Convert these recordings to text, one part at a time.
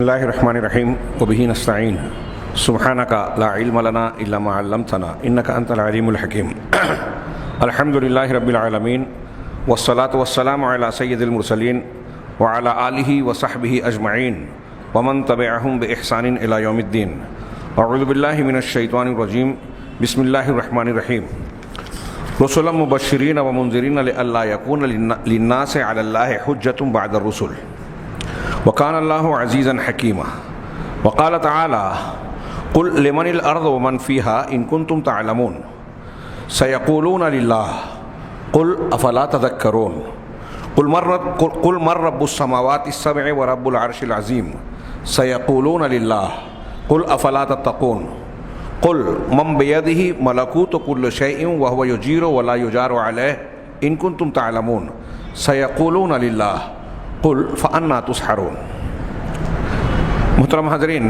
بسم اللہ الرحمن الرحیم وبہ نستعین سبحانک لا علم لنا الا ما علمتنا انک انت العلیم الحکیم الحمد للہ رب العالمین والصلاة والسلام علی سید المرسلین وعلی آلہ وصحبہ اجمعین ومن تبعہم بإحسان الی یوم الدین اعوذ باللہ من الشیطان الرجیم بسم اللہ الرحمن الرحیم رسلا مبشرین ومنذرین لئلا یکون للناس علی اللہ حجۃ بعد الرسل وكان الله عزيزا حكيما وقال تعالى قل لمن الأرض ومن فيها إن كنتم تعلمون سيقولون لله قل أفلا تذكرون قل من رب السماوات السبع ورب العرش العظيم سيقولون لله قل أفلا تتقون قل من بيده ملكوت كل شيء وهو يجير ولا يجار عليه إن كنتم تعلمون سيقولون لله قل فأنا تسحرون۔ محترم حاضرین،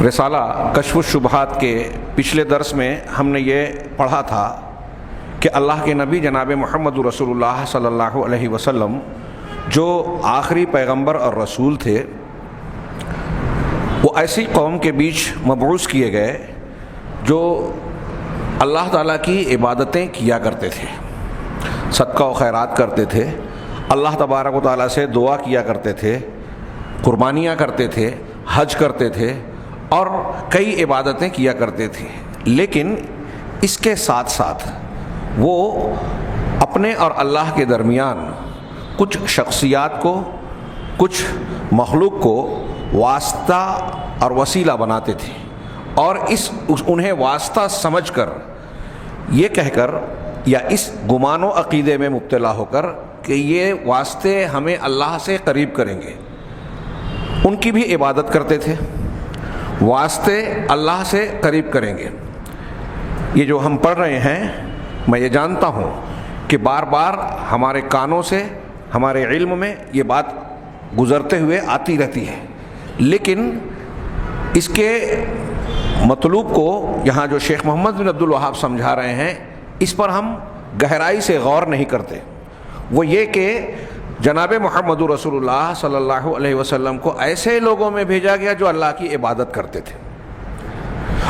رسالہ کشف الشبہات کے پچھلے درس میں ہم نے یہ پڑھا تھا کہ اللہ کے نبی جناب محمد رسول اللہ صلی اللہ علیہ وسلم جو آخری پیغمبر اور رسول تھے، وہ ایسی قوم کے بیچ مبعوث کیے گئے جو اللہ تعالیٰ کی عبادتیں کیا کرتے تھے، صدقہ و خیرات کرتے تھے، اللہ تبارک و تعالیٰ سے دعا کیا کرتے تھے، قربانیاں کرتے تھے، حج کرتے تھے اور کئی عبادتیں کیا کرتے تھے۔ لیکن اس کے ساتھ ساتھ وہ اپنے اور اللہ کے درمیان کچھ شخصیات کو، کچھ مخلوق کو واسطہ اور وسیلہ بناتے تھے، اور انہیں واسطہ سمجھ کر یہ کہہ کر یا اس گمان و عقیدے میں مبتلا ہو کر کہ یہ واسطے ہمیں اللہ سے قریب کریں گے، ان کی بھی عبادت کرتے تھے، واسطے اللہ سے قریب کریں گے۔ یہ جو ہم پڑھ رہے ہیں، میں یہ جانتا ہوں کہ بار بار ہمارے کانوں سے، ہمارے علم میں یہ بات گزرتے ہوئے آتی رہتی ہے، لیکن اس کے مطلوب کو یہاں جو شیخ محمد بن عبد الوہاب سمجھا رہے ہیں، اس پر ہم گہرائی سے غور نہیں کرتے۔ وہ یہ کہ جناب محمد رسول اللہ صلی اللہ علیہ وسلم کو ایسے لوگوں میں بھیجا گیا جو اللہ کی عبادت کرتے تھے،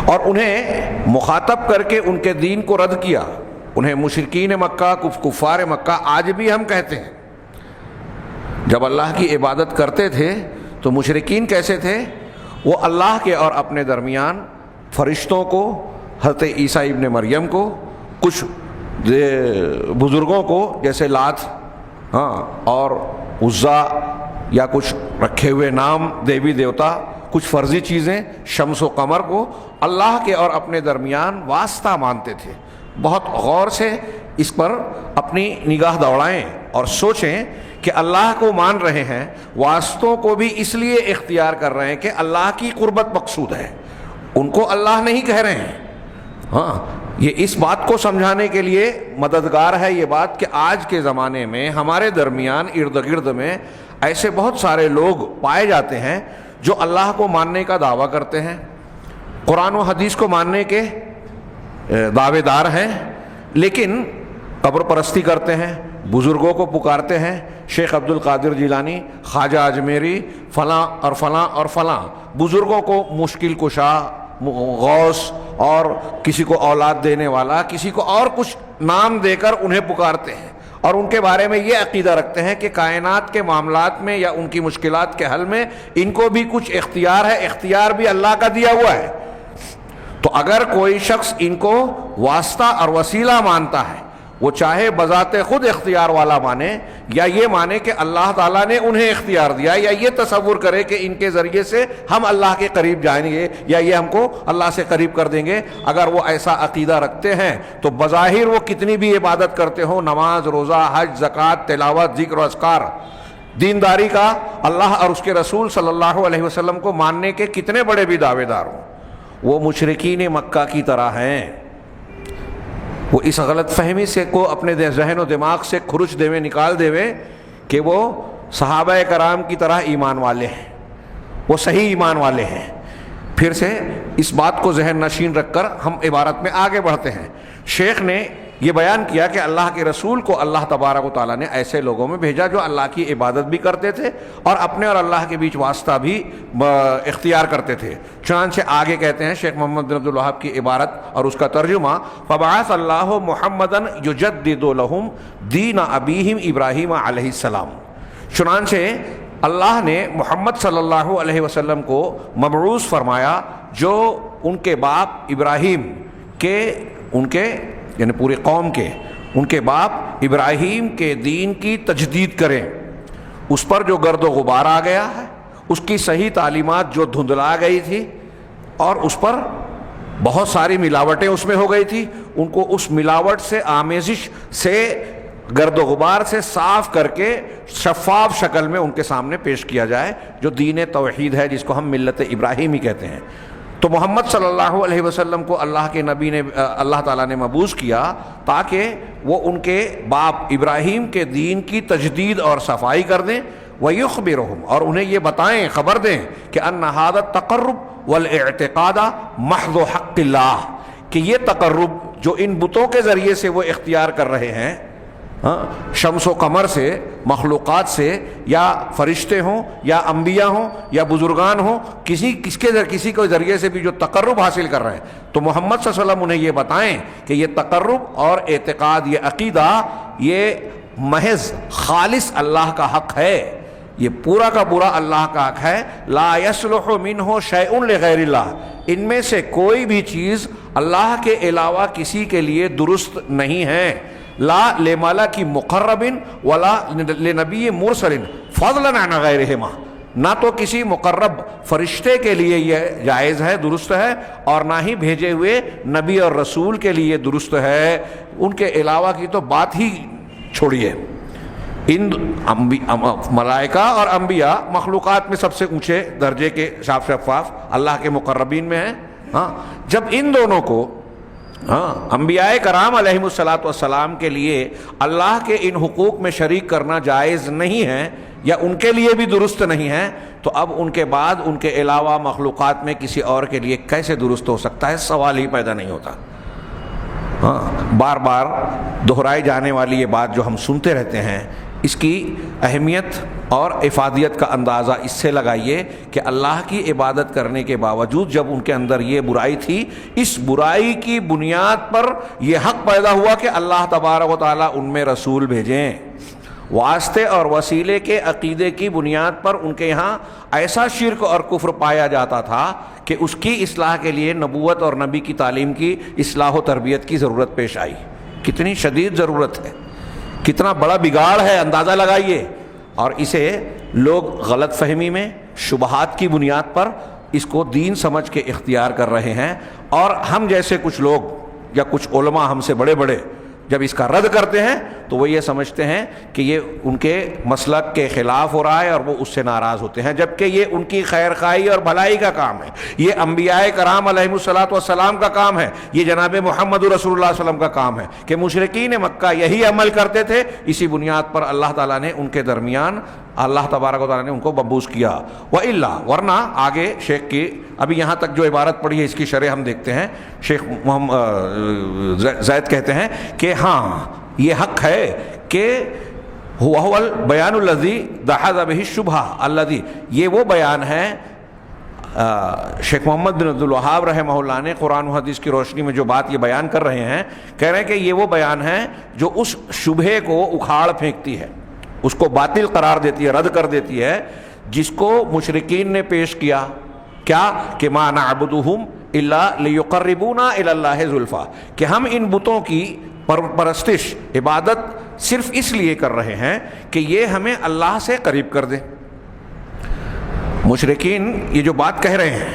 اور انہیں مخاطب کر کے ان کے دین کو رد کیا۔ انہیں مشرکین مکہ، کفار مکہ آج بھی ہم کہتے ہیں۔ جب اللہ کی عبادت کرتے تھے تو مشرکین کیسے تھے؟ وہ اللہ کے اور اپنے درمیان فرشتوں کو، حضرت عیسیٰ ابن مریم کو، کچھ بزرگوں کو جیسے لات اور عزا، یا کچھ رکھے ہوئے نام دیوی دیوتا، کچھ فرضی چیزیں، شمس و قمر کو اللہ کے اور اپنے درمیان واسطہ مانتے تھے۔ بہت غور سے اس پر اپنی نگاہ دوڑائیں اور سوچیں کہ اللہ کو مان رہے ہیں، واسطوں کو بھی اس لیے اختیار کر رہے ہیں کہ اللہ کی قربت مقصود ہے، ان کو اللہ نہیں کہہ رہے ہیں۔ یہ اس بات کو سمجھانے کے لیے مددگار ہے یہ بات کہ آج کے زمانے میں ہمارے درمیان ارد گرد میں ایسے بہت سارے لوگ پائے جاتے ہیں جو اللہ کو ماننے کا دعویٰ کرتے ہیں، قرآن و حدیث کو ماننے کے دعوے دار ہیں، لیکن قبر پرستی کرتے ہیں، بزرگوں کو پکارتے ہیں، شیخ عبد القادر جیلانی، خواجہ اجمیری، فلاں اور فلاں اور فلاں بزرگوں کو مشکل کشا، غوث، اور کسی کو اولاد دینے والا، کسی کو اور کچھ نام دے کر انہیں پکارتے ہیں، اور ان کے بارے میں یہ عقیدہ رکھتے ہیں کہ کائنات کے معاملات میں یا ان کی مشکلات کے حل میں ان کو بھی کچھ اختیار ہے، اختیار بھی اللہ کا دیا ہوا ہے۔ تو اگر کوئی شخص ان کو واسطہ اور وسیلہ مانتا ہے، وہ چاہے بذات خود اختیار والا مانے یا یہ مانے کہ اللہ تعالیٰ نے انہیں اختیار دیا، یا یہ تصور کرے کہ ان کے ذریعے سے ہم اللہ کے قریب جائیں گے یا یہ ہم کو اللہ سے قریب کر دیں گے، اگر وہ ایسا عقیدہ رکھتے ہیں تو بظاہر وہ کتنی بھی عبادت کرتے ہوں، نماز، روزہ، حج، زکوٰۃ، تلاوت، ذکر و اذکار، دینداری کا اللہ اور اس کے رسول صلی اللہ علیہ وسلم کو ماننے کے کتنے بڑے بھی دعوے دار ہوں، وہ مشرکین مکہ کی طرح ہیں۔ وہ اس غلط فہمی سے کو اپنے ذہن و دماغ سے کھرچ دے نکال دے کہ وہ صحابہ کرام کی طرح ایمان والے ہیں، وہ صحیح ایمان والے ہیں۔ پھر سے اس بات کو ذہن نشین رکھ کر ہم عبارت میں آگے بڑھتے ہیں۔ شیخ نے یہ بیان کیا کہ اللہ کے رسول کو اللہ تبارک و تعالیٰ نے ایسے لوگوں میں بھیجا جو اللہ کی عبادت بھی کرتے تھے اور اپنے اور اللہ کے بیچ واسطہ بھی اختیار کرتے تھے۔ چنانچہ آگے کہتے ہیں شیخ محمد بن عبد الوہاب کی عبارت اور اس کا ترجمہ، فبعث اللہ محمدا یجدد لہم دین ابیہم ابراہیم علیہ السلام، چنانچہ اللہ نے محمد صلی اللہ علیہ وسلم کو مبعوث فرمایا جو ان کے باپ ابراہیم کے، ان کے یعنی پوری قوم کے، ان کے باپ ابراہیم کے دین کی تجدید کریں، اس پر جو گرد و غبار آ گیا ہے، اس کی صحیح تعلیمات جو دھندلا گئی تھی اور اس پر بہت ساری ملاوٹیں اس میں ہو گئی تھی، ان کو اس ملاوٹ سے، آمیزش سے، گرد و غبار سے صاف کر کے شفاف شکل میں ان کے سامنے پیش کیا جائے، جو دین توحید ہے جس کو ہم ملت ابراہیمی کہتے ہیں۔ تو محمد صلی اللہ علیہ وسلم کو اللہ کے نبی نے، اللہ تعالیٰ نے مبعوث کیا تاکہ وہ ان کے باپ ابراہیم کے دین کی تجدید اور صفائی کر دیں، وَيُخْبِرُهُمْ، اور انہیں یہ بتائیں، خبر دیں کہ أَنَّ هَذَا التَّقَرُّبَ وَالْاِعْتِقَادَ مَحْضُ حَقِّ اللَّهِ، کہ یہ تقرب جو ان بتوں کے ذریعے سے وہ اختیار کر رہے ہیں، شمس و قمر سے، مخلوقات سے، یا فرشتے ہوں یا انبیاء ہوں یا بزرگان ہوں، کسی کے ذریعے سے بھی جو تقرب حاصل کر رہے ہیں، تو محمد صلی اللہ علیہ وسلم انہیں یہ بتائیں کہ یہ تقرب اور اعتقاد، یہ عقیدہ، یہ محض خالص اللہ کا حق ہے، یہ پورا کا پورا اللہ کا حق ہے۔ لا يصلح منہ شیء لغیر اللہ، ان میں سے کوئی بھی چیز اللہ کے علاوہ کسی کے لیے درست نہیں ہے۔ لا لملک مقرب ولا لنبی مرسل فضلا عن غیرہما، نہ تو کسی مقرب فرشتے کے لیے یہ جائز ہے، درست ہے، اور نہ ہی بھیجے ہوئے نبی اور رسول کے لیے درست ہے، ان کے علاوہ کی تو بات ہی چھوڑیے۔ ان ملائکہ اور انبیاء مخلوقات میں سب سے اونچے درجے کے صاف شفاف اللہ کے مقربین میں ہیں۔ ہاں، جب ان دونوں کو انبیاء کرام علیہم الصلاۃ والسلام کے لیے اللہ کے ان حقوق میں شریک کرنا جائز نہیں ہے یا ان کے لیے بھی درست نہیں ہے، تو اب ان کے بعد ان کے علاوہ مخلوقات میں کسی اور کے لیے کیسے درست ہو سکتا ہے؟ سوال ہی پیدا نہیں ہوتا۔ بار بار دہرائی جانے والی یہ بات جو ہم سنتے رہتے ہیں، اس کی اہمیت اور افادیت کا اندازہ اس سے لگائیے کہ اللہ کی عبادت کرنے کے باوجود جب ان کے اندر یہ برائی تھی، اس برائی کی بنیاد پر یہ حق پیدا ہوا کہ اللہ تبارک و تعالیٰ ان میں رسول بھیجیں۔ واسطے اور وسیلے کے عقیدے کی بنیاد پر ان کے یہاں ایسا شرک اور کفر پایا جاتا تھا کہ اس کی اصلاح کے لیے نبوت اور نبی کی تعلیم کی اصلاح و تربیت کی ضرورت پیش آئی۔ کتنی شدید ضرورت ہے، کتنا بڑا بگاڑ ہے، اندازہ لگائیے۔ اور اسے لوگ غلط فہمی میں، شبہات کی بنیاد پر اس کو دین سمجھ کے اختیار کر رہے ہیں، اور ہم جیسے کچھ لوگ یا کچھ علماء ہم سے بڑے بڑے جب اس کا رد کرتے ہیں تو وہ یہ سمجھتے ہیں کہ یہ ان کے مسلک کے خلاف ہو رہا ہے اور وہ اس سے ناراض ہوتے ہیں، جبکہ یہ ان کی خیر خواہی اور بھلائی کا کام ہے، یہ انبیاء کرام علیہم الصلاۃ والسلام کا کام ہے، یہ جناب محمد رسول اللہ صلی اللہ علیہ وسلم کا کام ہے کہ مشرکین مکہ یہی عمل کرتے تھے۔ اسی بنیاد پر اللہ تعالیٰ نے ان کے درمیان، اللہ تبارک و تعالیٰ نے ان کو مبعوث کیا۔ وَإِلَّا، ورنہ آگے شیخ کی ابھی یہاں تک جو عبارت پڑھی ہے اس کی شرح ہم دیکھتے ہیں۔ شیخ محمد زید کہتے ہیں کہ ہاں یہ حق ہے کہ هو البیان الذی دحض بہ الشبہہ الذی، یہ وہ بیان ہے، شیخ محمد بن عبد الوہاب رحمہ اللہ نے قرآن و حدیث کی روشنی میں جو بات یہ بیان کر رہے ہیں، کہہ رہے ہیں کہ یہ وہ بیان ہے جو اس شبہے کو اکھاڑ پھینکتی ہے، اس کو باطل قرار دیتی ہے، رد کر دیتی ہے، جس کو مشرکین نے پیش کیا، کیا کہ ما نعبدہم الا لیقربونا الی اللہ زلفیٰ، کہ ہم ان بتوں کی پرستش، عبادت صرف اس لیے کر رہے ہیں کہ یہ ہمیں اللہ سے قریب کر دیں۔ مشرکین یہ جو بات کہہ رہے ہیں،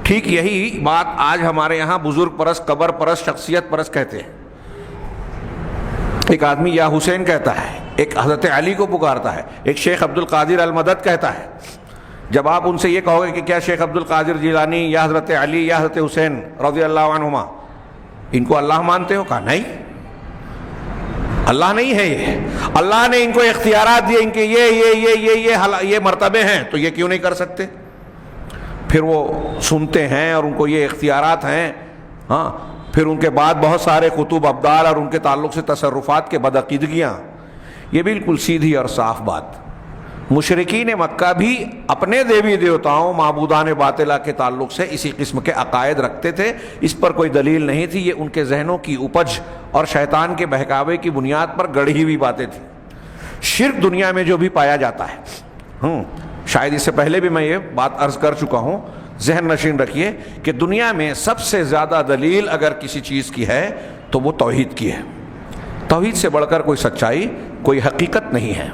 ٹھیک یہی بات آج ہمارے یہاں بزرگ پرست، قبر پرست، شخصیت پرست کہتے ہیں۔ ایک آدمی یا حسین کہتا ہے، ایک حضرت علی کو پکارتا ہے، ایک شیخ عبد القادر المدد کہتا ہے۔ جب آپ ان سے یہ کہو گے کہ کیا شیخ عبد القادر جیلانی یا حضرت علی یا حضرت حسین رضی اللہ عنہما ان کو اللہ مانتے ہو؟ کہا نہیں، اللہ نہیں ہے، یہ اللہ نے ان کو اختیارات دیے، ان کے یہ مرتبے ہیں، تو یہ کیوں نہیں کر سکتے؟ پھر وہ سنتے ہیں اور ان کو یہ اختیارات ہیں، ہاں، پھر ان کے بعد بہت سارے قطب ابدال اور ان کے تعلق سے تصرفات کے بدعقیدگیاں، یہ بالکل سیدھی اور صاف بات۔ مشرکین مکہ بھی اپنے دیوی دیوتاؤں معبودان باطلہ کے تعلق سے اسی قسم کے عقائد رکھتے تھے، اس پر کوئی دلیل نہیں تھی، یہ ان کے ذہنوں کی اپج اور شیطان کے بہکاوے کی بنیاد پر گڑھی ہوئی باتیں تھیں۔ شرک دنیا میں جو بھی پایا جاتا ہے، شاید اس سے پہلے بھی میں یہ بات عرض کر چکا ہوں، ذہن نشین رکھیے کہ دنیا میں سب سے زیادہ دلیل اگر کسی چیز کی ہے تو وہ توحید کی ہے۔ توحید سے بڑھ کر کوئی سچائی، کوئی حقیقت نہیں ہے،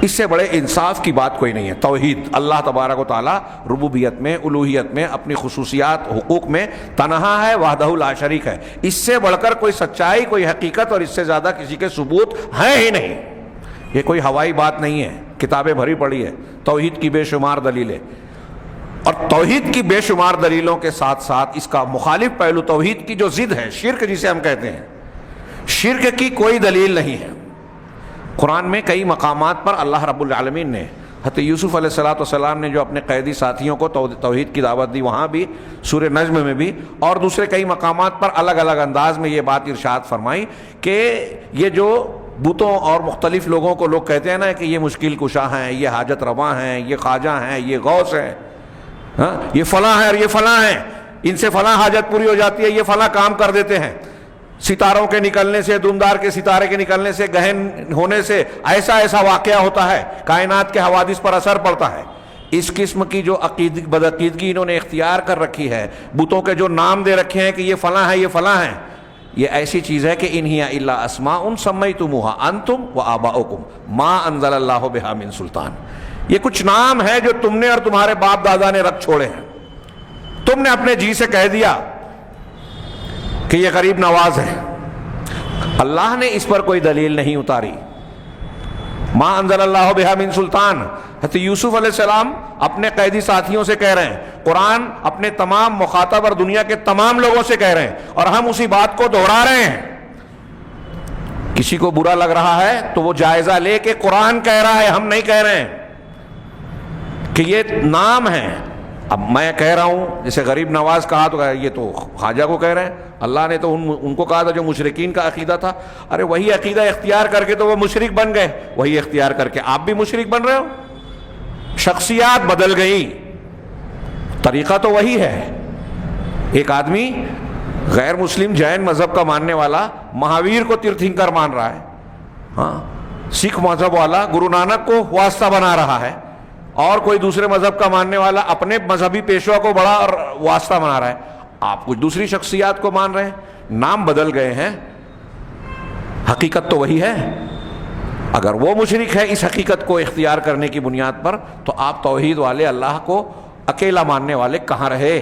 اس سے بڑے انصاف کی بات کوئی نہیں ہے۔ توحید، اللہ تبارک و تعالی ربوبیت میں، الوہیت میں، اپنی خصوصیات حقوق میں تنہا ہے، وحدہ لا شریک ہے، اس سے بڑھ کر کوئی سچائی، کوئی حقیقت اور اس سے زیادہ کسی کے ثبوت ہیں ہی نہیں۔ یہ کوئی ہوائی بات نہیں ہے، کتابیں بھری پڑی ہے توحید کی بے شمار دلیلیں، اور توحید کی بے شمار دلیلوں کے ساتھ ساتھ اس کا مخالف پہلو توحید کی جو ضد ہے، شرک جسے ہم کہتے ہیں، شرک کی کوئی دلیل نہیں ہے۔ قرآن میں کئی مقامات پر اللہ رب العالمین نے، حضرت یوسف علیہ السلام نے جو اپنے قیدی ساتھیوں کو توحید کی دعوت دی، وہاں بھی، سورہ نجم میں بھی، اور دوسرے کئی مقامات پر الگ الگ انداز میں یہ بات ارشاد فرمائی کہ یہ جو بتوں اور مختلف لوگوں کو لوگ کہتے ہیں نا کہ یہ مشکل کشا ہیں، یہ حاجت رواں ہیں، یہ خواجہ ہیں، یہ غوث ہیں، یہ فلاں ہیں اور یہ فلاں ہیں، ان سے فلاں حاجت پوری ہو جاتی ہے، یہ فلاں کام کر دیتے ہیں، ستاروں کے نکلنے سے، دمدار کے ستارے کے نکلنے سے، گہن ہونے سے ایسا ایسا واقعہ ہوتا ہے، کائنات کے حوادث پر اثر پڑتا ہے۔ اس قسم کی جو بدعقیدگی انہوں نے اختیار کر رکھی ہے، بتوں کے جو نام دے رکھے ہیں کہ یہ فلاں ہے، یہ فلاں ہے، یہ ایسی چیز ہے کہ ان ہی الا اسماء سمیتموها انتم وآباؤکم ما انزل اللہ بہا من سلطان، یہ کچھ نام ہے جو تم نے اور تمہارے باپ دادا نے رکھ چھوڑے ہیں، تم نے اپنے جی سے کہہ دیا کہ یہ غریب نواز ہے، اللہ نے اس پر کوئی دلیل نہیں اتاری۔ ما انزل اللہ بہا من سلطان، حضرت یوسف علیہ السلام اپنے قیدی ساتھیوں سے کہہ رہے ہیں، قرآن اپنے تمام مخاطب اور دنیا کے تمام لوگوں سے کہہ رہے ہیں، اور ہم اسی بات کو دہرا رہے ہیں۔ کسی کو برا لگ رہا ہے تو وہ جائزہ لے کہ قرآن کہہ رہا ہے، ہم نہیں کہہ رہے ہیں کہ یہ نام ہے۔ اب میں کہہ رہا ہوں، جیسے غریب نواز کہا تو یہ تو خواجہ کو کہہ رہے ہیں، اللہ نے تو ان کو کہا تھا جو مشرکین کا عقیدہ تھا، ارے وہی عقیدہ اختیار کر کے تو وہ مشرک بن گئے، وہی اختیار کر کے آپ بھی مشرک بن رہے ہو۔ شخصیات بدل گئی، طریقہ تو وہی ہے۔ ایک آدمی غیر مسلم جین مذہب کا ماننے والا مہاویر کو تیرتھنکر مان رہا ہے، ہاں، سکھ مذہب والا گرو نانک کو واسطہ بنا رہا ہے، اور کوئی دوسرے مذہب کا ماننے والا اپنے مذہبی پیشوا کو بڑا اور واسطہ بنا رہا ہے، آپ کچھ دوسری شخصیات کو مان رہے ہیں، نام بدل گئے ہیں، حقیقت تو وہی ہے۔ اگر وہ مشرک ہے اس حقیقت کو اختیار کرنے کی بنیاد پر، تو آپ توحید والے اللہ کو اکیلا ماننے والے کہاں رہے؟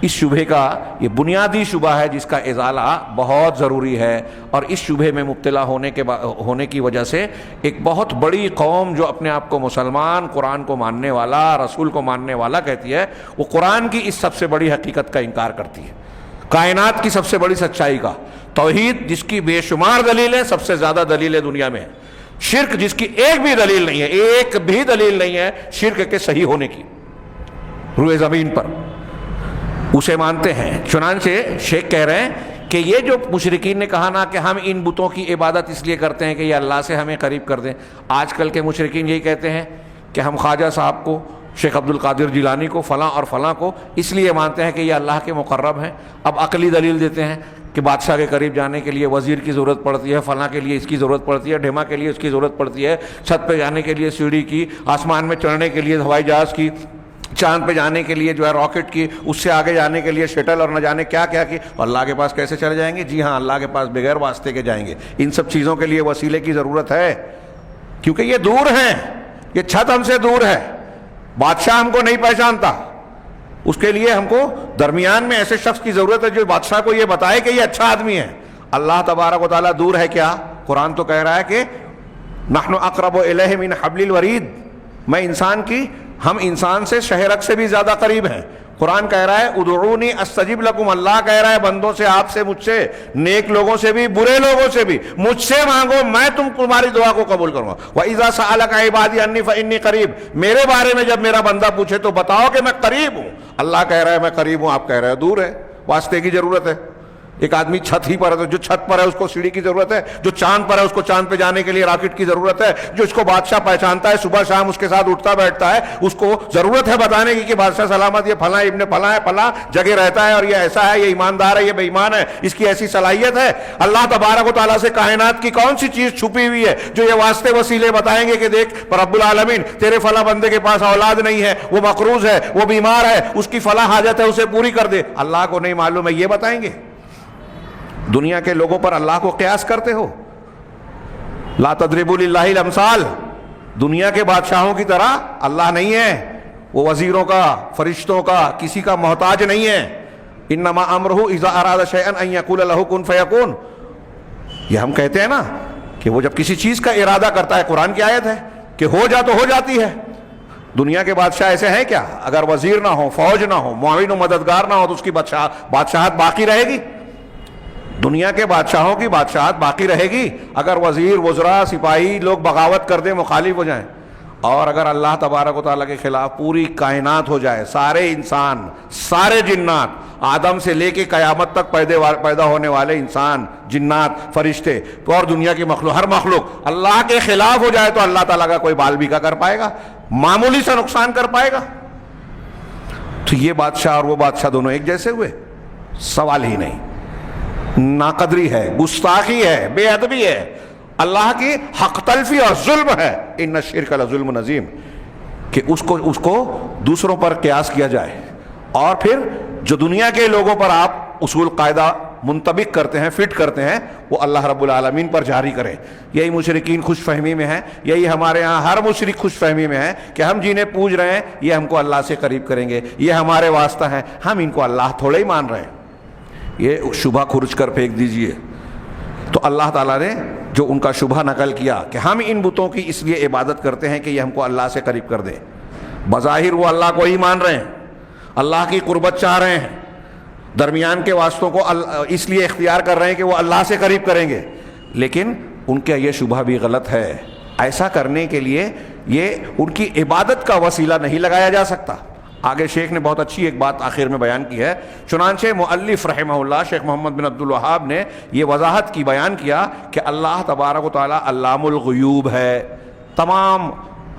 اس شبہ کا یہ بنیادی شبہ ہے جس کا ازالہ بہت ضروری ہے، اور اس شبہ میں مبتلا ہونے کی وجہ سے ایک بہت بڑی قوم جو اپنے آپ کو مسلمان، قرآن کو ماننے والا، رسول کو ماننے والا کہتی ہے، وہ قرآن کی اس سب سے بڑی حقیقت کا انکار کرتی ہے، کائنات کی سب سے بڑی سچائی کا، توحید جس کی بے شمار دلیلیں، سب سے زیادہ دلیلیں دنیا میں، شرک جس کی ایک بھی دلیل نہیں ہے، ایک بھی دلیل نہیں ہے شرک کے صحیح ہونے کی روئے زمین پر، اسے مانتے ہیں۔ چنانچہ شیخ کہہ رہے ہیں کہ یہ جو مشرکین نے کہا نا کہ ہم ان بتوں کی عبادت اس لیے کرتے ہیں کہ یہ اللہ سے ہمیں قریب کر دیں، آج کل کے مشرکین یہی کہتے ہیں کہ ہم خواجہ صاحب کو، شیخ عبد القادر جیلانی کو، فلاں اور فلاں کو اس لیے مانتے ہیں کہ یہ اللہ کے مقرب ہیں۔ اب عقلی دلیل دیتے ہیں کہ بادشاہ کے قریب جانے کے لیے وزیر کی ضرورت پڑتی ہے، فلاں کے لیے اس کی ضرورت پڑتی ہے، ڈھیما کے لیے اس کی ضرورت پڑتی ہے، چھت پہ جانے کے لیے سیڑھی کی، آسمان میں چڑھنے کے لیے ہوائی جہاز کی، چاند پہ جانے کے لیے جو ہے راکٹ کی، اس سے آگے جانے کے لیے شٹل، اور نہ جانے کیا کیا کی۔ اللہ کے پاس کیسے چلے جائیں گے؟ جی ہاں، اللہ کے پاس بغیر واسطے کے جائیں گے۔ ان سب چیزوں کے لیے وسیلے کی ضرورت ہے، کیونکہ یہ دور ہیں، یہ چھت ہم سے دور ہے، بادشاہ ہم کو نہیں پہچانتا، اس کے لیے ہم کو درمیان میں ایسے شخص کی ضرورت ہے جو بادشاہ کو یہ بتائے کہ یہ اچھا آدمی ہے۔ اللہ تبارک و تعالیٰ دور ہے کیا؟ قرآن تو کہہ رہا ہے کہ نحن اقرب الیہ من حبل الورید، ہم انسان سے شہرک سے بھی زیادہ قریب ہیں۔ قرآن کہہ رہا ہے ادعونی استجب لکم، اللہ کہہ رہا ہے بندوں سے، آپ سے، مجھ سے، نیک لوگوں سے بھی، برے لوگوں سے بھی، مجھ سے مانگو، میں تمہاری دعا کو قبول کروں گا۔ وَإِذَا سَأَلَكَ عِبَادِي عَنِّي فَإِنِّي قَرِيبٌ، میرے بارے میں جب میرا بندہ پوچھے تو بتاؤ کہ میں قریب ہوں۔ اللہ کہہ رہا ہے میں قریب ہوں، آپ کہہ رہے ہیں دور ہے، واسطے کی ضرورت ہے۔ ایک آدمی چھت ہی پر ہے تو جو چھت پر ہے اس کو سیڑھی کی ضرورت ہے, جو چاند پر ہے اس کو چاند پہ جانے کے لیے راکٹ کی ضرورت ہے, جو اس کو بادشاہ پہچانتا ہے صبح شام اس کے ساتھ اٹھتا بیٹھتا ہے اس کو ضرورت ہے بتانے کی کہ بادشاہ سلامت یہ فلاں ابن فلاں ہے, فلاں جگہ رہتا ہے اور یہ ایسا ہے, یہ ایماندار ہے, یہ بے ایمان ہے, اس کی ایسی صلاحیت ہے. اللہ تبارک و تعالیٰ سے کائنات کی کون سی چیز چھپی ہوئی ہے جو یہ واسطے وسیلے بتائیں گے کہ دیکھ رب العالمین تیرے فلاں بندے کے پاس اولاد نہیں ہے, وہ مقروض ہے, وہ بیمار ہے, اس کی فلاں حاجت ہے, اسے پوری کر دے. اللہ کو نہیں معلوم ہے یہ بتائیں گے؟ دنیا کے لوگوں پر اللہ کو قیاس کرتے ہو. لا تضربوا للہ الامثال. دنیا کے بادشاہوں کی طرح اللہ نہیں ہے, وہ وزیروں کا, فرشتوں کا, کسی کا محتاج نہیں ہے. انما امرہ اذا اراد شیئا ان یقول له کن فیکون. یہ ہم کہتے ہیں نا کہ وہ جب کسی چیز کا ارادہ کرتا ہے, قرآن کی آیت ہے کہ ہو جا تو ہو جاتی ہے. دنیا کے بادشاہ ایسے ہیں کیا؟ اگر وزیر نہ ہو, فوج نہ ہو, معاون و مددگار نہ ہو تو اس کی بادشاہت باقی رہے گی؟ دنیا کے بادشاہوں کی بادشاہت باقی رہے گی اگر وزیر, وزراء, سپاہی لوگ بغاوت کر دیں, مخالف ہو جائیں. اور اگر اللہ تبارک و تعالیٰ کے خلاف پوری کائنات ہو جائے, سارے انسان, سارے جنات, آدم سے لے کے قیامت تک پیدا ہونے والے انسان, جنات, فرشتے اور دنیا کی مخلوق, ہر مخلوق اللہ کے خلاف ہو جائے تو اللہ تعالیٰ کا کوئی بال بیکا کر پائے گا؟ معمولی سا نقصان کر پائے گا؟ تو یہ بادشاہ اور وہ بادشاہ دونوں ایک جیسے ہوئے؟ سوال ہی نہیں. ناقدری ہے, گستاخی ہے, بے ادبی ہے, اللہ کی حق تلفی اور ظلم ہے. ان الشرک لظلم عظیم. کہ اس کو دوسروں پر قیاس کیا جائے اور پھر جو دنیا کے لوگوں پر آپ اصول قاعدہ منطبق کرتے ہیں, فٹ کرتے ہیں, وہ اللہ رب العالمین پر جاری کریں. یہی مشرکین خوش فہمی میں ہیں, یہی ہمارے یہاں ہر مشرک خوش فہمی میں ہے کہ ہم جنہیں پوج رہے ہیں یہ ہم کو اللہ سے قریب کریں گے, یہ ہمارے واسطہ ہیں, ہم ان کو اللہ تھوڑے ہی مان رہے ہیں. یہ شبہ کھرچ کر پھینک دیجئے. تو اللہ تعالیٰ نے جو ان کا شبہ نقل کیا کہ ہم ان بتوں کی اس لیے عبادت کرتے ہیں کہ یہ ہم کو اللہ سے قریب کر دیں. بظاہر وہ اللہ کو ہی مان رہے ہیں, اللہ کی قربت چاہ رہے ہیں, درمیان کے واسطوں کو اس لیے اختیار کر رہے ہیں کہ وہ اللہ سے قریب کریں گے, لیکن ان کا یہ شبہ بھی غلط ہے. ایسا کرنے کے لیے یہ ان کی عبادت کا وسیلہ نہیں لگایا جا سکتا. آگے شیخ نے بہت اچھی ایک بات آخر میں بیان کی ہے. چنانچہ مؤلف رحمہ اللہ شیخ محمد بن عبد الوہاب نے یہ وضاحت کی, بیان کیا کہ اللہ تبارک و تعالی علام الغیوب ہے, تمام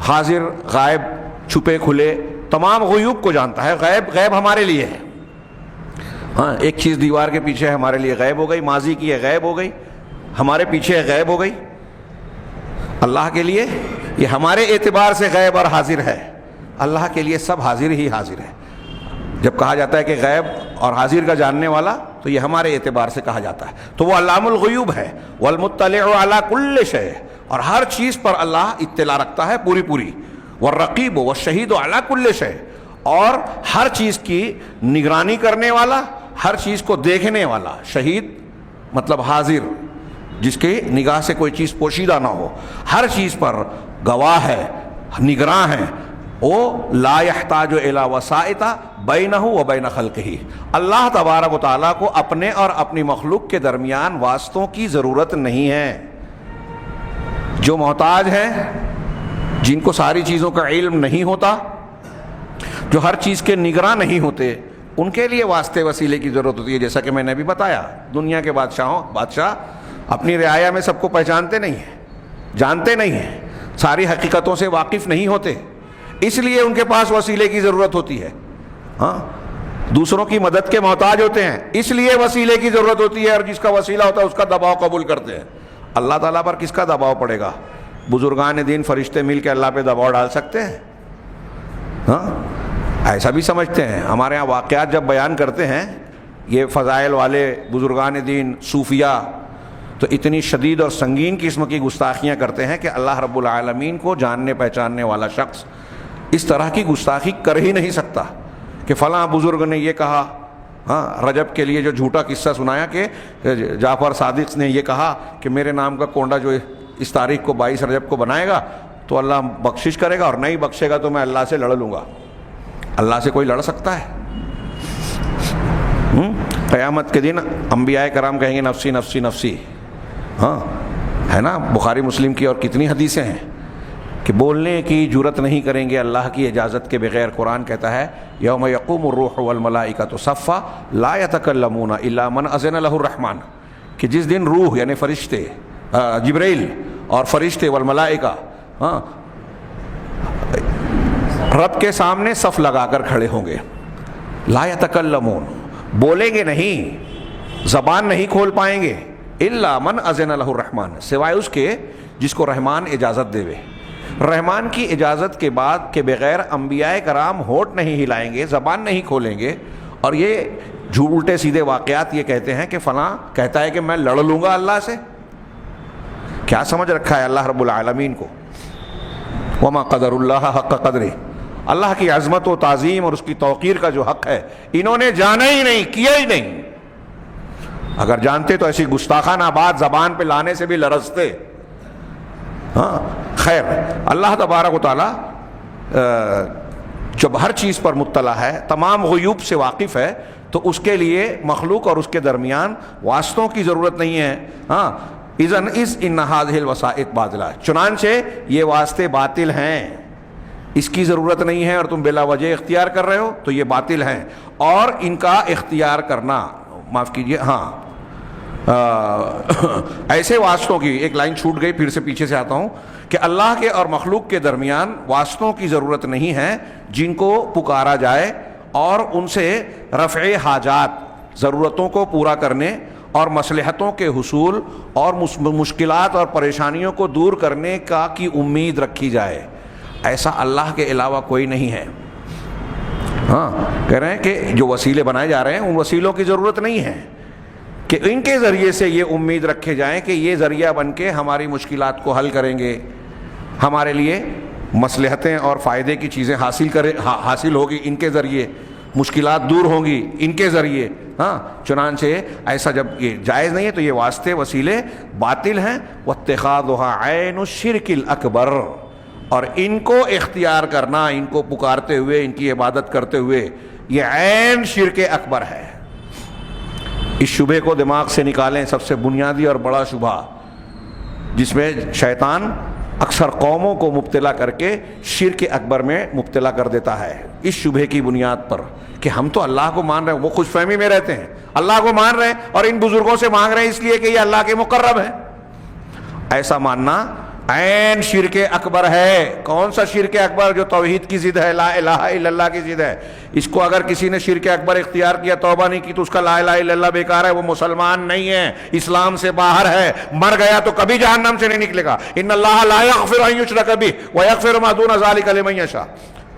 حاضر غائب چھپے کھلے تمام غیوب کو جانتا ہے. غیب ہمارے لیے ہے. ہاں, ایک چیز دیوار کے پیچھے ہمارے لیے غیب ہو گئی, ماضی کی ہے غیب ہو گئی, ہمارے پیچھے غیب ہو گئی. اللہ کے لیے یہ ہمارے اعتبار سے غیب اور حاضر ہے, اللہ کے لیے سب حاضر ہی حاضر ہے. جب کہا جاتا ہے کہ غیب اور حاضر کا جاننے والا تو یہ ہمارے اعتبار سے کہا جاتا ہے. تو وہ علام الغیوب ہے. والمطلع علی کل شیء, اور ہر چیز پر اللہ اطلاع رکھتا ہے پوری پوری. والرقیب والشہید علی کل شیء, اور ہر چیز کی نگرانی کرنے والا, ہر چیز کو دیکھنے والا. شہید مطلب حاضر, جس کی نگاہ سے کوئی چیز پوشیدہ نہ ہو, ہر چیز پر گواہ ہے, نگراں ہے. وہ لا یحتاج الی وسائط بینہ و بین خلقہ, اللہ تبارک و تعالیٰ کو اپنے اور اپنی مخلوق کے درمیان واسطوں کی ضرورت نہیں ہے. جو محتاج ہیں, جن کو ساری چیزوں کا علم نہیں ہوتا, جو ہر چیز کے نگراں نہیں ہوتے, ان کے لیے واسطے وسیلے کی ضرورت ہوتی ہے. جیسا کہ میں نے بھی بتایا, دنیا کے بادشاہ اپنی رعایا میں سب کو پہچانتے نہیں ہیں, جانتے نہیں ہیں, ساری حقیقتوں سے واقف نہیں ہوتے, اس لیے ان کے پاس وسیلے کی ضرورت ہوتی ہے. ہاں, دوسروں کی مدد کے محتاج ہوتے ہیں, اس لیے وسیلے کی ضرورت ہوتی ہے, اور جس کا وسیلہ ہوتا ہے اس کا دباؤ قبول کرتے ہیں. اللہ تعالیٰ پر کس کا دباؤ پڑے گا؟ بزرگان دین فرشتے مل کے اللہ پہ دباؤ ڈال سکتے ہیں؟ ہاں, ایسا بھی سمجھتے ہیں. ہمارے ہاں واقعات جب بیان کرتے ہیں یہ فضائل والے بزرگان دین صوفیہ, تو اتنی شدید اور سنگین قسم کی گستاخیاں کرتے ہیں کہ اللہ رب العالمین کو جاننے پہچاننے والا شخص اس طرح کی گستاخی کر ہی نہیں سکتا کہ فلاں بزرگ نے یہ کہا. ہاں, رجب کے لیے جو جھوٹا قصہ سنایا کہ جعفر صادق نے یہ کہا کہ میرے نام کا کونڈا جو اس تاریخ کو 22 رجب کو بنائے گا تو اللہ بخشش کرے گا, اور نہیں بخشے گا تو میں اللہ سے لڑ لوں گا. اللہ سے کوئی لڑ سکتا ہے؟ قیامت کے دن انبیاء کرام کہیں گے نفسی نفسی نفسی. ہاں, ہے نا, بخاری مسلم کی اور کتنی حدیثیں ہیں. کہ بولنے کی جرت نہیں کریں گے اللہ کی اجازت کے بغیر. قرآن کہتا ہے یوم یقوم الروح والملائکۃ صفا لا یتکلمون الا من اذن له الرحمن، کہ جس دن روح یعنی فرشتے جبرائیل اور فرشتے والملائکہ رب کے سامنے صف لگا کر کھڑے ہوں گے. لا یتکلمون، بولیں گے نہیں، زبان نہیں کھول پائیں گے. الا من اذن له الرحمن، سوائے اس کے جس کو رحمان اجازت دے. رحمان کی اجازت کے بعد کے بغیر انبیاء کرام ہونٹ نہیں ہلائیں گے، زبان نہیں کھولیں گے. اور یہ جھوٹ الٹے سیدھے واقعات یہ کہتے ہیں کہ فلاں کہتا ہے کہ میں لڑ لوں گا اللہ سے. کیا سمجھ رکھا ہے اللہ رب العالمین کو؟ وما قدر اللہ حق قدرہ، اللہ کی عظمت و تعظیم اور اس کی توقیر کا جو حق ہے انہوں نے جانا ہی نہیں، کیا ہی نہیں. اگر جانتے تو ایسی گستاخانہ بات زبان پہ لانے سے بھی لرزتے. خیر، اللہ تبارک و تعالی جب ہر چیز پر مطلع ہے، تمام غیوب سے واقف ہے، تو اس کے لیے مخلوق اور اس کے درمیان واسطوں کی ضرورت نہیں ہے. اذن اس ان هذه الوسائط باطلہ، چنانچہ یہ واسطے باطل ہیں، اس کی ضرورت نہیں ہے اور تم بلا وجہ اختیار کر رہے ہو تو یہ باطل ہیں. اور ان کا اختیار کرنا، معاف کیجیے، ایسے واسطوں کی ایک لائن چھوٹ گئی، پھر سے پیچھے سے آتا ہوں، کہ اللہ کے اور مخلوق کے درمیان واسطوں کی ضرورت نہیں ہے جن کو پکارا جائے اور ان سے رفع حاجات، ضرورتوں کو پورا کرنے اور مصلحتوں کے حصول اور مشکلات اور پریشانیوں کو دور کرنے کی امید رکھی جائے. ایسا اللہ کے علاوہ کوئی نہیں ہے. کہہ رہے ہیں کہ جو وسیلے بنائے جا رہے ہیں ان وسیلوں کی ضرورت نہیں ہے کہ ان کے ذریعے سے یہ امید رکھے جائیں کہ یہ ذریعہ بن کے ہماری مشکلات کو حل کریں گے، ہمارے لیے مصلحتیں اور فائدے کی چیزیں حاصل ہوگی، ان کے ذریعے مشکلات دور ہوں گی ان کے ذریعے. چنانچہ ایسا جب یہ جائز نہیں ہے تو یہ واسطے وسیلے باطل ہیں. واتخاذها عین الشرک الاکبر، اور ان کو اختیار کرنا، ان کو پکارتے ہوئے، ان کی عبادت کرتے ہوئے، یہ عین شرک اکبر ہے. اس شبہ کو دماغ سے نکالیں، سب سے بنیادی اور بڑا شبہ جس میں شیطان اکثر قوموں کو مبتلا کر کے شرک اکبر میں مبتلا کر دیتا ہے. اس شبہ کی بنیاد پر کہ ہم تو اللہ کو مان رہے ہیں، وہ خوش فہمی میں رہتے ہیں، اللہ کو مان رہے ہیں اور ان بزرگوں سے مانگ رہے ہیں اس لیے کہ یہ اللہ کے مقرب ہیں. ایسا ماننا عین شرک اکبر ہے. کون سا شرک اکبر؟ جو توحید کی ضد ہے، لا الہ الا اللہ کی ضد ہے. اس کو اگر کسی نے شرک اکبر اختیار کیا، توبہ نہیں کی، تو اس کا لا الہ الا اللہ بیکار ہے، وہ مسلمان نہیں ہے، اسلام سے باہر ہے، مر گیا تو کبھی جہنم سے نہیں نکلے گا. ان اللہ لا یغفر ان یشرک بہ ویغفر ما دون ذلک لمن یشاء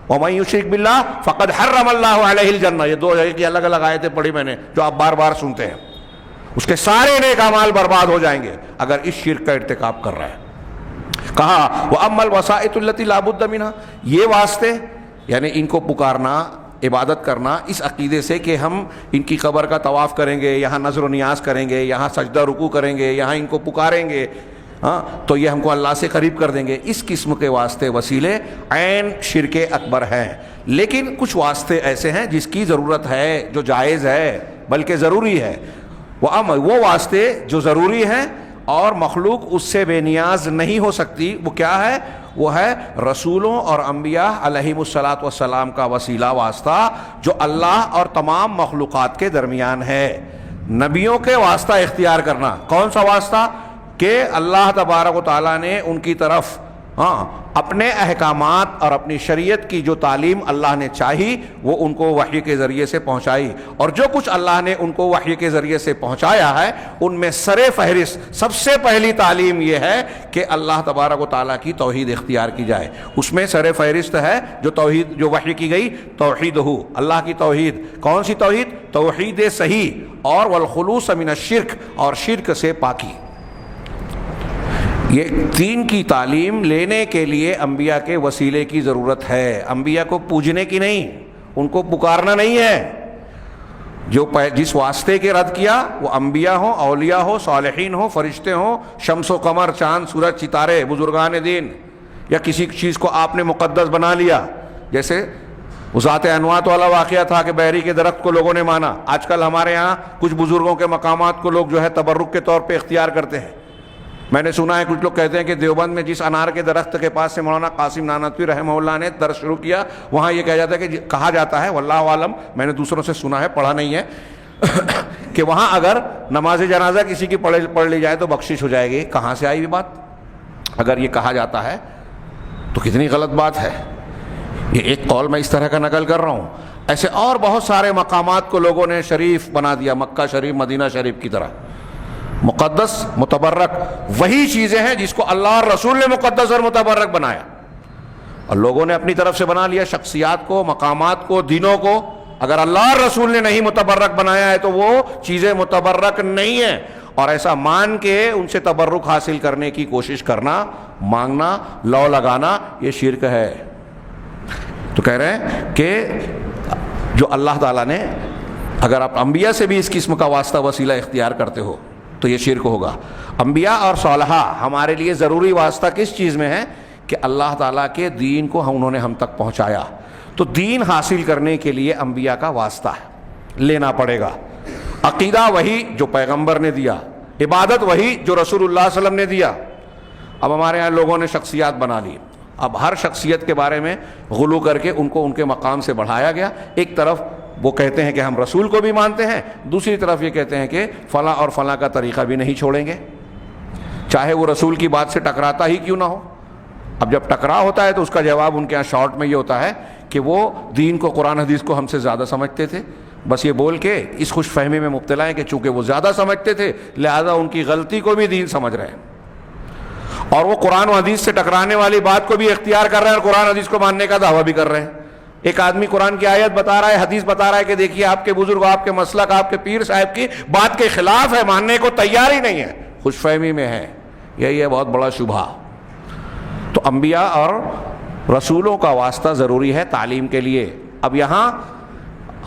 ومن یشرک باللہ فقد حرم اللہ علیہ الجنہ. یہ دو جگہ کی الگ الگ آیتیں پڑھی میں نے جو آپ بار بار سنتے ہیں. اس کے سارے نیک اعمال برباد ہو جائیں گے اگر اس شرک کا ارتکاب کر رہا ہے. کہا وَأَمَّا الْوَسَائِطُ الَّتِي لَا بُدَّ مِنْهَا، یہ واسطے یعنی ان کو پکارنا، عبادت کرنا اس عقیدے سے کہ ہم ان کی قبر کا طواف کریں گے، یہاں نظر و نیاز کریں گے، یہاں سجدہ رکوع کریں گے، یہاں ان کو پکاریں گے تو یہ ہم کو اللہ سے قریب کر دیں گے. اس قسم کے واسطے وسیلے عین شرک اکبر ہیں. لیکن کچھ واسطے ایسے ہیں جس کی ضرورت ہے، جو جائز ہے بلکہ ضروری ہے. وہ واسطے جو ضروری ہیں اور مخلوق اس سے بے نیاز نہیں ہو سکتی، وہ کیا ہے؟ وہ ہے رسولوں اور انبیاء علیہم الصلاۃ والسلام کا وسیلہ واسطہ جو اللہ اور تمام مخلوقات کے درمیان ہے. نبیوں کے واسطہ اختیار کرنا. کون سا واسطہ؟ کہ اللہ تبارک و تعالیٰ نے ان کی طرف اپنے احکامات اور اپنی شریعت کی جو تعلیم اللہ نے چاہی وہ ان کو وحی کے ذریعے سے پہنچائی. اور جو کچھ اللہ نے ان کو وحی کے ذریعے سے پہنچایا ہے ان میں سر فہرست سب سے پہلی تعلیم یہ ہے کہ اللہ تبارک و تعالیٰ کی توحید اختیار کی جائے. اس میں سر فہرست ہے جو توحید جو وحی کی گئی، توحید ہو اللہ کی توحید. کون سی توحید؟ توحید صحیح اور والخلوص من الشرک، اور شرک سے پاکی. یہ تین کی تعلیم لینے کے لیے انبیاء کے وسیلے کی ضرورت ہے. انبیاء کو پوجنے کی نہیں، ان کو پکارنا نہیں ہے. جو جس واسطے کے رد کیا وہ انبیاء ہوں، اولیاء ہوں، صالحین ہوں، فرشتے ہوں، شمس و قمر، چاند سورج ستارے، بزرگان دین، یا کسی چیز کو آپ نے مقدس بنا لیا. جیسے ذات انوات والا واقعہ تھا کہ بحری کے درخت کو لوگوں نے مانا. آج کل ہمارے ہاں کچھ بزرگوں کے مقامات کو لوگ جو ہے تبرک کے طور پہ اختیار کرتے ہیں. میں نے سنا ہے کچھ لوگ کہتے ہیں کہ دیوبند میں جس انار کے درخت کے پاس سے مولانا قاسم نانوتوی رحمہ اللہ نے درس شروع کیا، وہاں یہ کہا جاتا ہے کہ کہا جاتا ہے، واللہ عالم، میں نے دوسروں سے سنا ہے، پڑھا نہیں ہے، کہ وہاں اگر نماز جنازہ کسی کی پڑھ لی جائے تو بخشش ہو جائے گی۔ کہاں سے آئی یہ بات؟ اگر یہ کہا جاتا ہے تو کتنی غلط بات ہے۔ یہ ایک قول میں اس طرح کا نقل کر رہا ہوں، ایسے اور بہت سارے مقامات کو لوگوں نے شریف بنا دیا، مکہ شریف، مدینہ شریف کی طرح مقدس، متبرک۔ وہی چیزیں ہیں جس کو اللہ اور رسول نے مقدس اور متبرک بنایا، اور لوگوں نے اپنی طرف سے بنا لیا شخصیات کو، مقامات کو، دینوں کو۔ اگر اللہ اور رسول نے نہیں متبرک بنایا ہے تو وہ چیزیں متبرک نہیں ہیں، اور ایسا مان کے ان سے تبرک حاصل کرنے کی کوشش کرنا، مانگنا، لو لگانا، یہ شرک ہے۔ تو کہہ رہے ہیں کہ جو اللہ تعالیٰ نے، اگر آپ انبیاء سے بھی اس قسم کا واسطہ وسیلہ اختیار کرتے ہو تو یہ شرک ہوگا۔ انبیاء اور صالحہ ہمارے لیے ضروری واسطہ کس چیز میں ہے؟ کہ اللہ تعالیٰ کے دین کو انہوں نے ہم تک پہنچایا، تو دین حاصل کرنے کے لیے انبیاء کا واسطہ لینا پڑے گا۔ عقیدہ وہی جو پیغمبر نے دیا، عبادت وہی جو رسول اللہ صلی اللہ علیہ وسلم نے دیا۔ اب ہمارے یہاں لوگوں نے شخصیات بنا لی، اب ہر شخصیت کے بارے میں غلو کر کے ان کو ان کے مقام سے بڑھایا گیا۔ ایک طرف وہ کہتے ہیں کہ ہم رسول کو بھی مانتے ہیں، دوسری طرف یہ کہتے ہیں کہ فلاں اور فلاں کا طریقہ بھی نہیں چھوڑیں گے، چاہے وہ رسول کی بات سے ٹکراتا ہی کیوں نہ ہو۔ اب جب ٹکرا ہوتا ہے تو اس کا جواب ان کے یہاں شارٹ میں یہ ہوتا ہے کہ وہ دین کو، قرآن حدیث کو ہم سے زیادہ سمجھتے تھے، بس یہ بول کے اس خوش فہمی میں مبتلا ہیں کہ چونکہ وہ زیادہ سمجھتے تھے لہذا ان کی غلطی کو بھی دین سمجھ رہے ہیں، اور وہ قرآن و حدیث سے ٹکرانے والی بات کو بھی اختیار کر رہے ہیں اور قرآن حدیث کو ماننے کا دعویٰ بھی کر رہے ہیں۔ ایک آدمی قرآن کی آیت بتا رہا ہے، حدیث بتا رہا ہے کہ دیکھیے آپ کے بزرگ، آپ کے مسلک، آپ کے پیر صاحب کی بات کے خلاف ہے، ماننے کو تیار ہی نہیں ہے، خوش فہمی میں ہے۔ یہی ہے بہت بڑا شبہہ۔ تو انبیاء اور رسولوں کا واسطہ ضروری ہے تعلیم کے لیے۔ اب یہاں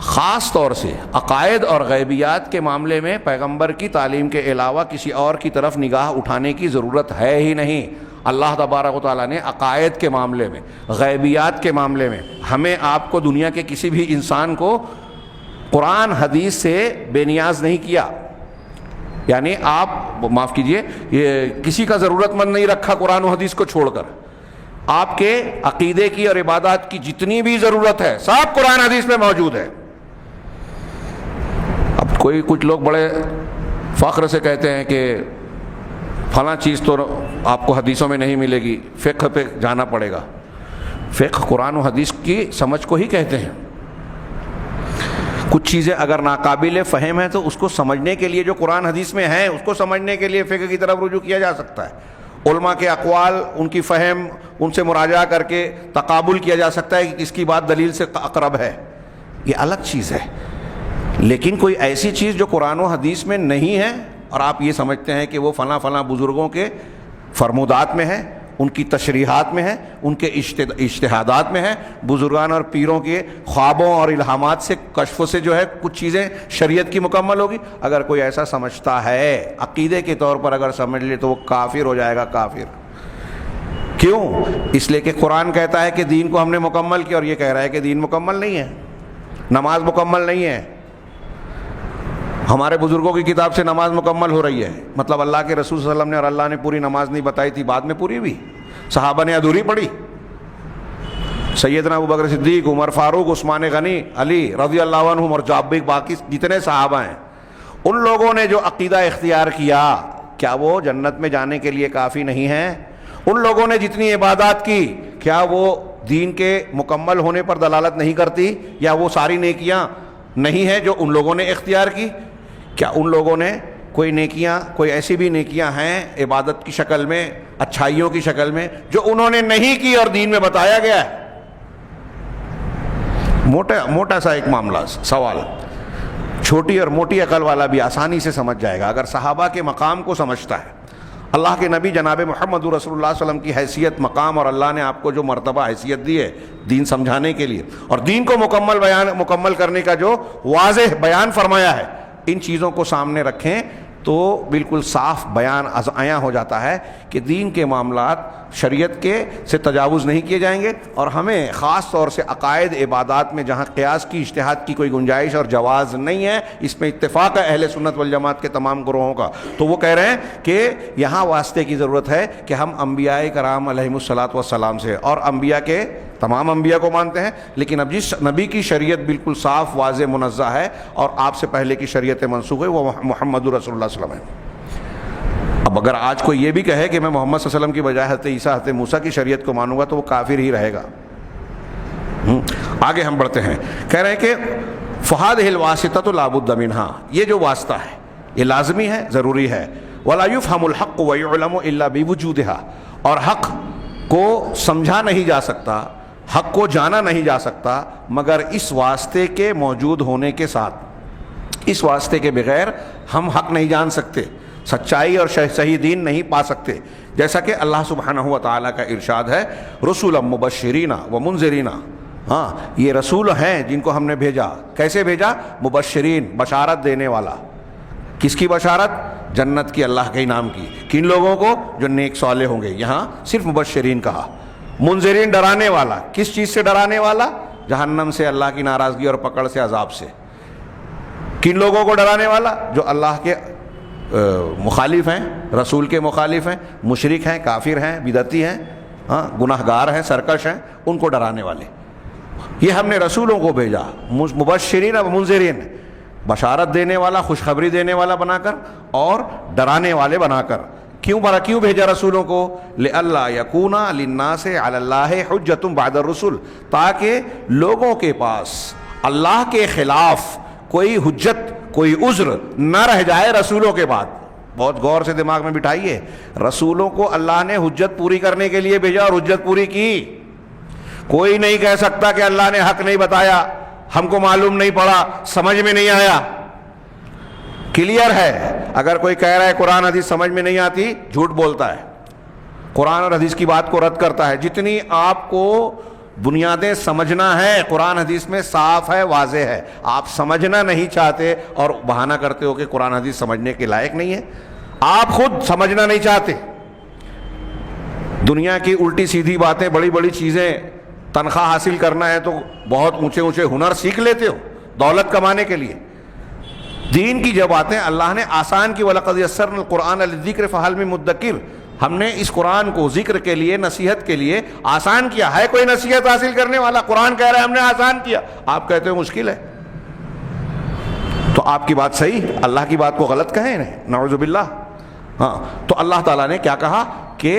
خاص طور سے عقائد اور غیبیات کے معاملے میں پیغمبر کی تعلیم کے علاوہ کسی اور کی طرف نگاہ اٹھانے کی ضرورت ہے ہی نہیں۔ اللہ تبارک و تعالیٰ نے عقائد کے معاملے میں، غیبیات کے معاملے میں ہمیں، آپ کو، دنیا کے کسی بھی انسان کو قرآن حدیث سے بے نیاز نہیں کیا۔ یعنی آپ معاف کیجئے، یہ کسی کا ضرورت مند نہیں رکھا قرآن و حدیث کو چھوڑ کر۔ آپ کے عقیدے کی اور عبادات کی جتنی بھی ضرورت ہے سب قرآن حدیث میں موجود ہے۔ اب کچھ لوگ بڑے فخر سے کہتے ہیں کہ فلاں چیز تو آپ کو حدیثوں میں نہیں ملے گی، فقہ پہ جانا پڑے گا۔ فقہ قرآن و حدیث کی سمجھ کو ہی کہتے ہیں۔ کچھ چیزیں اگر ناقابل فہم ہیں تو اس کو سمجھنے کے لیے جو قرآن حدیث میں ہیں اس کو سمجھنے کے لیے فقہ کی طرف رجوع کیا جا سکتا ہے۔ علماء کے اقوال، ان کی فہم، ان سے مراجعہ کر کے تقابل کیا جا سکتا ہے کہ اس کی بات دلیل سے اقرب ہے، یہ الگ چیز ہے۔ لیکن کوئی ایسی چیز جو قرآن و حدیث میں نہیں ہے اور آپ یہ سمجھتے ہیں کہ وہ فلاں فلاں بزرگوں کے فرمودات میں ہے، ان کی تشریحات میں ہے، ان کے اجتہادات میں ہے، بزرگان اور پیروں کے خوابوں اور الہامات سے، کشف سے جو ہے کچھ چیزیں شریعت کی مکمل ہوگی۔ اگر کوئی ایسا سمجھتا ہے عقیدے کے طور پر اگر سمجھ لے تو وہ کافر ہو جائے گا، کافر۔ کیوں؟ اس لیے کہ قرآن کہتا ہے کہ دین کو ہم نے مکمل کیا، اور یہ کہہ رہا ہے کہ دین مکمل نہیں ہے، نماز مکمل نہیں ہے۔ ہمارے بزرگوں کی کتاب سے نماز مکمل ہو رہی ہے، مطلب اللہ کے رسول صلی اللہ علیہ وسلم نے اور اللہ نے پوری نماز نہیں بتائی تھی، بعد میں پوری ہوئی، صحابہ نے ادھوری پڑھی۔ سیدنا ابوبکر صدیق، عمر فاروق، عثمان غنی، علی رضی اللہ عنہم اور باقی جتنے صحابہ ہیں، ان لوگوں نے جو عقیدہ اختیار کیا، کیا وہ جنت میں جانے کے لیے کافی نہیں ہیں؟ ان لوگوں نے جتنی عبادات کی، کیا وہ دین کے مکمل ہونے پر دلالت نہیں کرتی؟ یا وہ ساری نیکیاں نہیں ہیں جو ان لوگوں نے اختیار کی؟ کیا ان لوگوں نے کوئی نیکیاں، کوئی ایسی بھی نیکیاں ہیں عبادت کی شکل میں، اچھائیوں کی شکل میں، جو انہوں نے نہیں کی اور دین میں بتایا گیا ہے؟ موٹا سا ایک معاملہ، سوال، چھوٹی اور موٹی عقل والا بھی آسانی سے سمجھ جائے گا اگر صحابہ کے مقام کو سمجھتا ہے۔ اللہ کے نبی جناب محمد رسول اللہ صلی اللہ علیہ وسلم کی حیثیت، مقام، اور اللہ نے آپ کو جو مرتبہ حیثیت دی ہے دین سمجھانے کے لیے، اور دین کو مکمل کرنے کا جو واضح بیان فرمایا ہے، ان چیزوں کو سامنے رکھیں تو بالکل صاف بیان عیاں ہو جاتا ہے کہ دین کے معاملات شریعت کے سے تجاوز نہیں کیے جائیں گے، اور ہمیں خاص طور سے عقائد عبادات میں جہاں قیاس کی اجتہاد کی کوئی گنجائش اور جواز نہیں ہے، اس میں اتفاق ہے اہل سنت والجماعت کے تمام گروہوں کا، تو وہ کہہ رہے ہیں کہ یہاں واسطے کی ضرورت ہے کہ ہم انبیاء کرام علیہم الصلاۃ والسلام سے، اور انبیاء کے تمام انبیاء کو مانتے ہیں، لیکن اب جس نبی کی شریعت بالکل صاف واضح منزہ ہے اور آپ سے پہلے کی شریعت منسوخ ہے وہ محمد رسول اللہ صلی اللہ علیہ وسلم ہے۔ اب اگر آج کوئی یہ بھی کہے کہ میں محمد صلی اللہ علیہ وسلم کی بجائے حضرت عیسیٰ حضرت موسیٰ کی شریعت کو مانوں گا تو وہ کافر ہی رہے گا۔ آگے ہم بڑھتے ہیں، کہہ رہے ہیں کہ فَهَذِهِ الْوَاسِطَةُ لَا بُدَّ مِنْهَا، یہ جو واسطہ ہے یہ لازمی ہے، ضروری ہے۔ وَلَا يُفْهَمُ الْحَقُّ وَيُعْلَمُ إِلَّا بِوُجُودِهَا، اور حق کو سمجھا نہیں جا سکتا، حق کو جانا نہیں جا سکتا مگر اس واسطے کے موجود ہونے کے ساتھ، اس واسطے کے بغیر ہم حق نہیں جان سکتے، سچائی اور صحیح دین نہیں پا سکتے، جیسا کہ اللہ سبحانہ و تعالیٰ کا ارشاد ہے رسولا مبشرین و منذرین، ہاں یہ رسول ہیں جن کو ہم نے بھیجا، کیسے بھیجا؟ مبشرین، بشارت دینے والا، کس کی بشارت؟ جنت کی، اللہ کے انعام کی، کن لوگوں کو؟ جو نیک صالح ہوں گے، یہاں صرف مبشرین کہا۔ منذرین، ڈرانے والا، کس چیز سے ڈرانے والا؟ جہنم سے، اللہ کی ناراضگی اور پکڑ سے، عذاب سے۔ کن لوگوں کو ڈرانے والا؟ جو اللہ کے مخالف ہیں، رسول کے مخالف ہیں، مشرک ہیں، کافر ہیں، بدعتی ہیں، ہاں گناہ گار ہیں، سرکش ہیں، ان کو ڈرانے والے۔ یہ ہم نے رسولوں کو بھیجا، مبشرین و منذرین، بشارت دینے والا، خوشخبری دینے والا بنا کر اور ڈرانے والے بنا کر۔ کیوں بھیجا رسولوں کو؟ لئلا یکون للناس علی اللہ حجۃ بعد الرسل، تاکہ لوگوں کے پاس اللہ کے خلاف کوئی حجت، کوئی عذر نہ رہ جائے رسولوں کے بعد۔ بہت غور سے دماغ میں بٹھائیے، رسولوں کو اللہ نے حجت پوری کرنے کے لیے بھیجا اور حجت پوری کی۔ کوئی نہیں کہہ سکتا کہ اللہ نے حق نہیں بتایا، ہم کو معلوم نہیں پڑا، سمجھ میں نہیں آیا۔ کلیئر ہے، اگر کوئی کہہ رہا ہے قرآن حدیث سمجھ میں نہیں آتی، جھوٹ بولتا ہے، قرآن اور حدیث کی بات کو رد کرتا ہے۔ جتنی آپ کو بنیادیں سمجھنا ہے قرآن حدیث میں صاف ہے، واضح ہے، آپ سمجھنا نہیں چاہتے اور بہانہ کرتے ہو کہ قرآن حدیث سمجھنے کے لائق نہیں ہے، آپ خود سمجھنا نہیں چاہتے۔ دنیا کی الٹی سیدھی باتیں، بڑی بڑی چیزیں، تنخواہ حاصل کرنا ہے تو بہت اونچے اونچے ہنر سیکھ لیتے ہو دولت کمانے کے لیے۔ دین کی جب باتیں اللہ نے آسان کی، وَلَقَدْ يَسَّرْنَا الْقُرْآنَ لِلذِّكْرِ فَهَلْ مِن مُدَّكِرٍ، ہم نے اس قرآن کو ذکر کے لیے، نصیحت کے لیے آسان کیا ہے۔ کوئی نصیحت حاصل کرنے والا؟ قرآن کہہ رہا ہے ہم نے آسان کیا، آپ کہتے ہو مشکل ہے، تو آپ کی بات صحیح، اللہ کی بات کو غلط کہیں نہیں، نعوذ باللہ۔ ہاں تو اللہ تعالیٰ نے کیا کہا کہ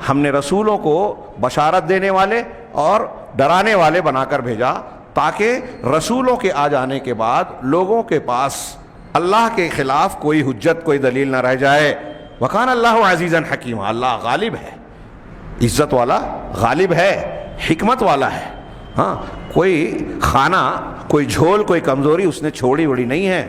ہم نے رسولوں کو بشارت دینے والے اور ڈرانے والے بنا کر بھیجا، تاکہ رسولوں کے آ جانے کے بعد لوگوں کے پاس اللہ کے خلاف کوئی حجت، کوئی دلیل نہ رہ جائے۔ وَكَانَ اللَّهُ عَزِيزًا حَكِيمًا، اللہ غالب ہے، عزت والا، غالب ہے، حکمت والا ہے۔ ہاں کوئی خانہ، کوئی جھول، کوئی کمزوری اس نے چھوڑی وڑی نہیں ہے۔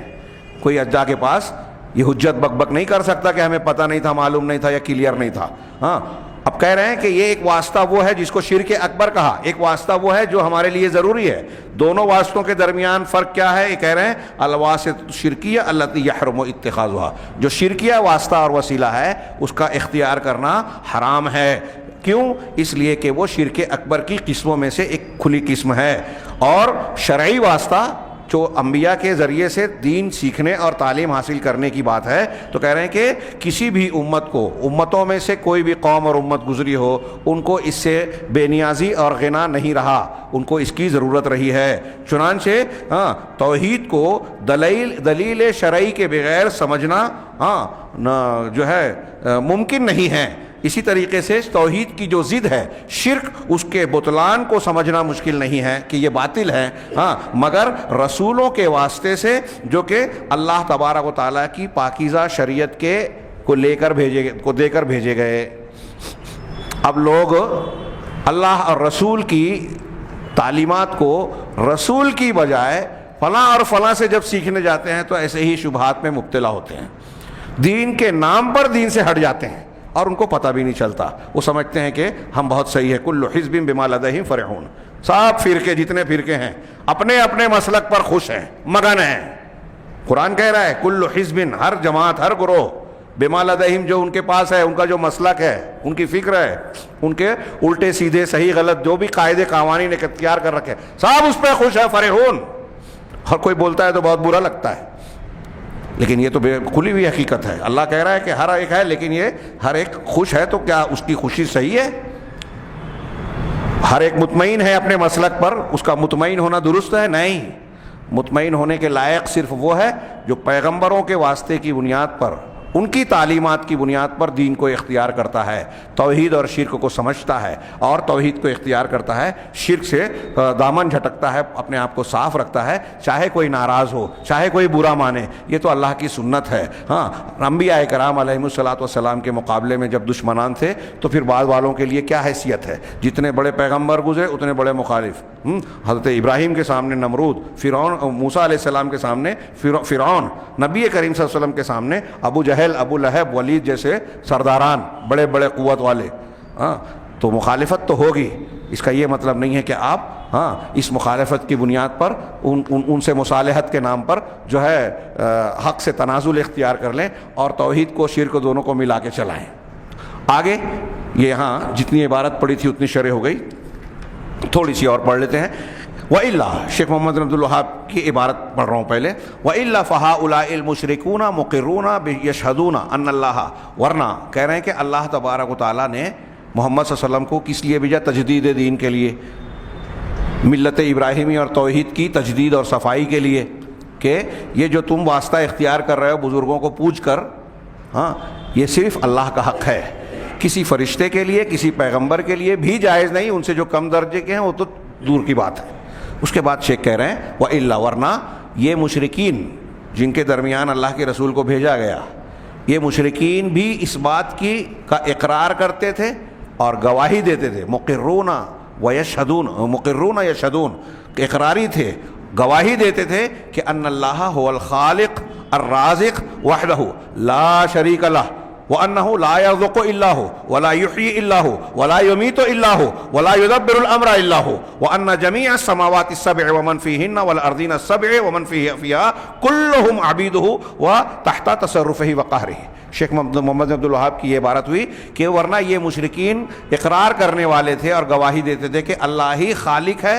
کوئی اجزا کے پاس یہ حجت بک بک نہیں کر سکتا کہ ہمیں پتہ نہیں تھا، معلوم نہیں تھا یا کلیئر نہیں تھا۔ ہاں اب کہہ رہے ہیں کہ یہ ایک واسطہ وہ ہے جس کو شرک اکبر کہا، ایک واسطہ وہ ہے جو ہمارے لیے ضروری ہے۔ دونوں واسطوں کے درمیان فرق کیا ہے؟ یہ کہہ رہے ہیں الواسطۃ الشرکیہ التی یحرم اتخاذها، جو شرکیہ واسطہ اور وسیلہ ہے اس کا اختیار کرنا حرام ہے۔ کیوں؟ اس لیے کہ وہ شرک اکبر کی قسموں میں سے ایک کھلی قسم ہے، اور شرعی واسطہ جو انبیاء کے ذریعے سے دین سیکھنے اور تعلیم حاصل کرنے کی بات ہے، تو کہہ رہے ہیں کہ کسی بھی امت کو، امتوں میں سے کوئی بھی قوم اور امت گزری ہو، ان کو اس سے بے نیازی اور غنا نہیں رہا، ان کو اس کی ضرورت رہی ہے۔ چنانچہ توحید کو دلیل شرعی کے بغیر سمجھنا جو ہے ممکن نہیں ہے۔ اسی طریقے سے توحید کی جو ضد ہے شرک، اس کے بطلان کو سمجھنا مشکل نہیں ہے کہ یہ باطل ہے، مگر رسولوں کے واسطے سے جو کہ اللہ تبارک و تعالیٰ کی پاکیزہ شریعت کے کو دے کر بھیجے گئے۔ اب لوگ اللہ اور رسول کی تعلیمات کو رسول کی بجائے فلاں اور فلاں سے جب سیکھنے جاتے ہیں تو ایسے ہی شبہات میں مبتلا ہوتے ہیں، دین کے نام پر دین سے ہٹ جاتے ہیں اور ان کو پتہ بھی نہیں چلتا۔ وہ سمجھتے ہیں کہ ہم بہت صحیح ہے، کل حزب بما لدیہم فرحون، سب فرقے، جتنے فرقے ہیں اپنے اپنے مسلک پر خوش ہیں، مگن ہیں۔ قرآن کہہ رہا ہے کل حزب، ہر جماعت، ہر گروہ، بما لدیہم جو ان کے پاس ہے، ان کا جو مسلک ہے، ان کی فکر ہے، ان کے الٹے سیدھے صحیح غلط جو بھی قاعدے قوانین اختیار کر رکھے سب اس پہ خوش ہے، فرحون. ہر کوئی بولتا ہے تو بہت برا لگتا ہے، لیکن یہ تو کھلی ہوئی حقیقت ہے. اللہ کہہ رہا ہے کہ ہر ایک ہے، لیکن یہ ہر ایک خوش ہے، تو کیا اس کی خوشی صحیح ہے؟ ہر ایک مطمئن ہے اپنے مسلک پر، اس کا مطمئن ہونا درست ہے؟ نہیں. مطمئن ہونے کے لائق صرف وہ ہے جو پیغمبروں کے واسطے کی بنیاد پر، ان کی تعلیمات کی بنیاد پر دین کو اختیار کرتا ہے، توحید اور شرک کو سمجھتا ہے اور توحید کو اختیار کرتا ہے، شرک سے دامن جھٹکتا ہے، اپنے آپ کو صاف رکھتا ہے، چاہے کوئی ناراض ہو، چاہے کوئی برا مانے. یہ تو اللہ کی سنت ہے. ہاں، انبیاء کرام علیہم الصلوۃ والسلام کے مقابلے میں جب دشمنان تھے تو پھر بعد والوں کے لیے کیا حیثیت ہے؟ جتنے بڑے پیغمبر گزرے اتنے بڑے مخالف. حضرت ابراہیم کے سامنے نمرود، فرعون، موسیٰ علیہ السلام کے سامنے فرعون، نبی کریم صلی اللہ علیہ وسلم کے سامنے ابو جہل، ابو لہب، ولید جیسے سرداران، بڑے بڑے قوت والے. تو مخالفت تو ہوگی. اس کا یہ مطلب نہیں ہے کہ آپ اس مخالفت کی بنیاد پر ان سے مصالحت کے نام پر جو ہے حق سے تنازل اختیار کر لیں اور توحید کو شرک دونوں کو ملا کے چلائیں. آگے یہ یہاں جتنی عبارت پڑھی تھی اتنی شرح ہو گئی، تھوڑی سی اور پڑھ لیتے ہیں. وَإِلَّا، شیخ محمد بن عبد الوہاب کی عبارت پڑھ رہا ہوں پہلے. وَإِلَّا فَهَؤُلَاءِ الْمُشْرِكُونَ مُقِرُّونَ يَشْهَدُونَ أَنَّ اللَّهَ، ورنہ کہہ رہے ہیں کہ اللہ تبارک و تعالیٰ نے محمد صلی اللہ علیہ وسلم کو کس لیے بھیجا؟ تجدید دین کے لیے، ملت ابراہیمی اور توحید کی تجدید اور صفائی کے لیے، کہ یہ جو تم واسطہ اختیار کر رہے ہو بزرگوں کو پوچھ کر، یہ صرف اللہ کا حق ہے، کسی فرشتے کے لیے، کسی پیغمبر کے لیے بھی جائز نہیں. ان سے جو کم درجے کے ہیں وہ تو دور کی بات ہے. اس کے بعد شیخ کہہ رہے ہیں وَإِلَّا، ورنہ یہ مشرکین جن کے درمیان اللہ کے رسول کو بھیجا گیا، یہ مشرکین بھی اس بات کی کا اقرار کرتے تھے اور گواہی دیتے تھے. مقرون یشہدون، اقراری تھے، گواہی دیتے تھے کہ ان اللہ هو الخالق الرازق وحدہ لا شریک لہ، وَأَنَّهُ لَا يَرْزُقُ إِلَّا هُوَ وَلَا يُحْيِي إِلَّا هُوَ وَلَا يُمِيتُ إِلَّا هُوَ وَلَا يُدَبِّرُ الْأَمْرَ إِلَّا هُوَ وَأَنَّ جَمِيعَ السَّمَاوَاتِ السَّبْعِ وَمَنْ فِيهِنَّ وَالْأَرْضِينَ السَّبْعِ وَمَنْ فِيهَا كُلُّهُمْ عَبِيدُهُ وَتَحْتَ تَصَرُّفِهِ وَقَهْرِهِ. شیخ محمد عبد الوہاب کی یہ عبارت ہوئی کہ ورنہ یہ مشرکین اقرار کرنے والے تھے اور گواہی دیتے تھے کہ اللہ ہی خالق ہے،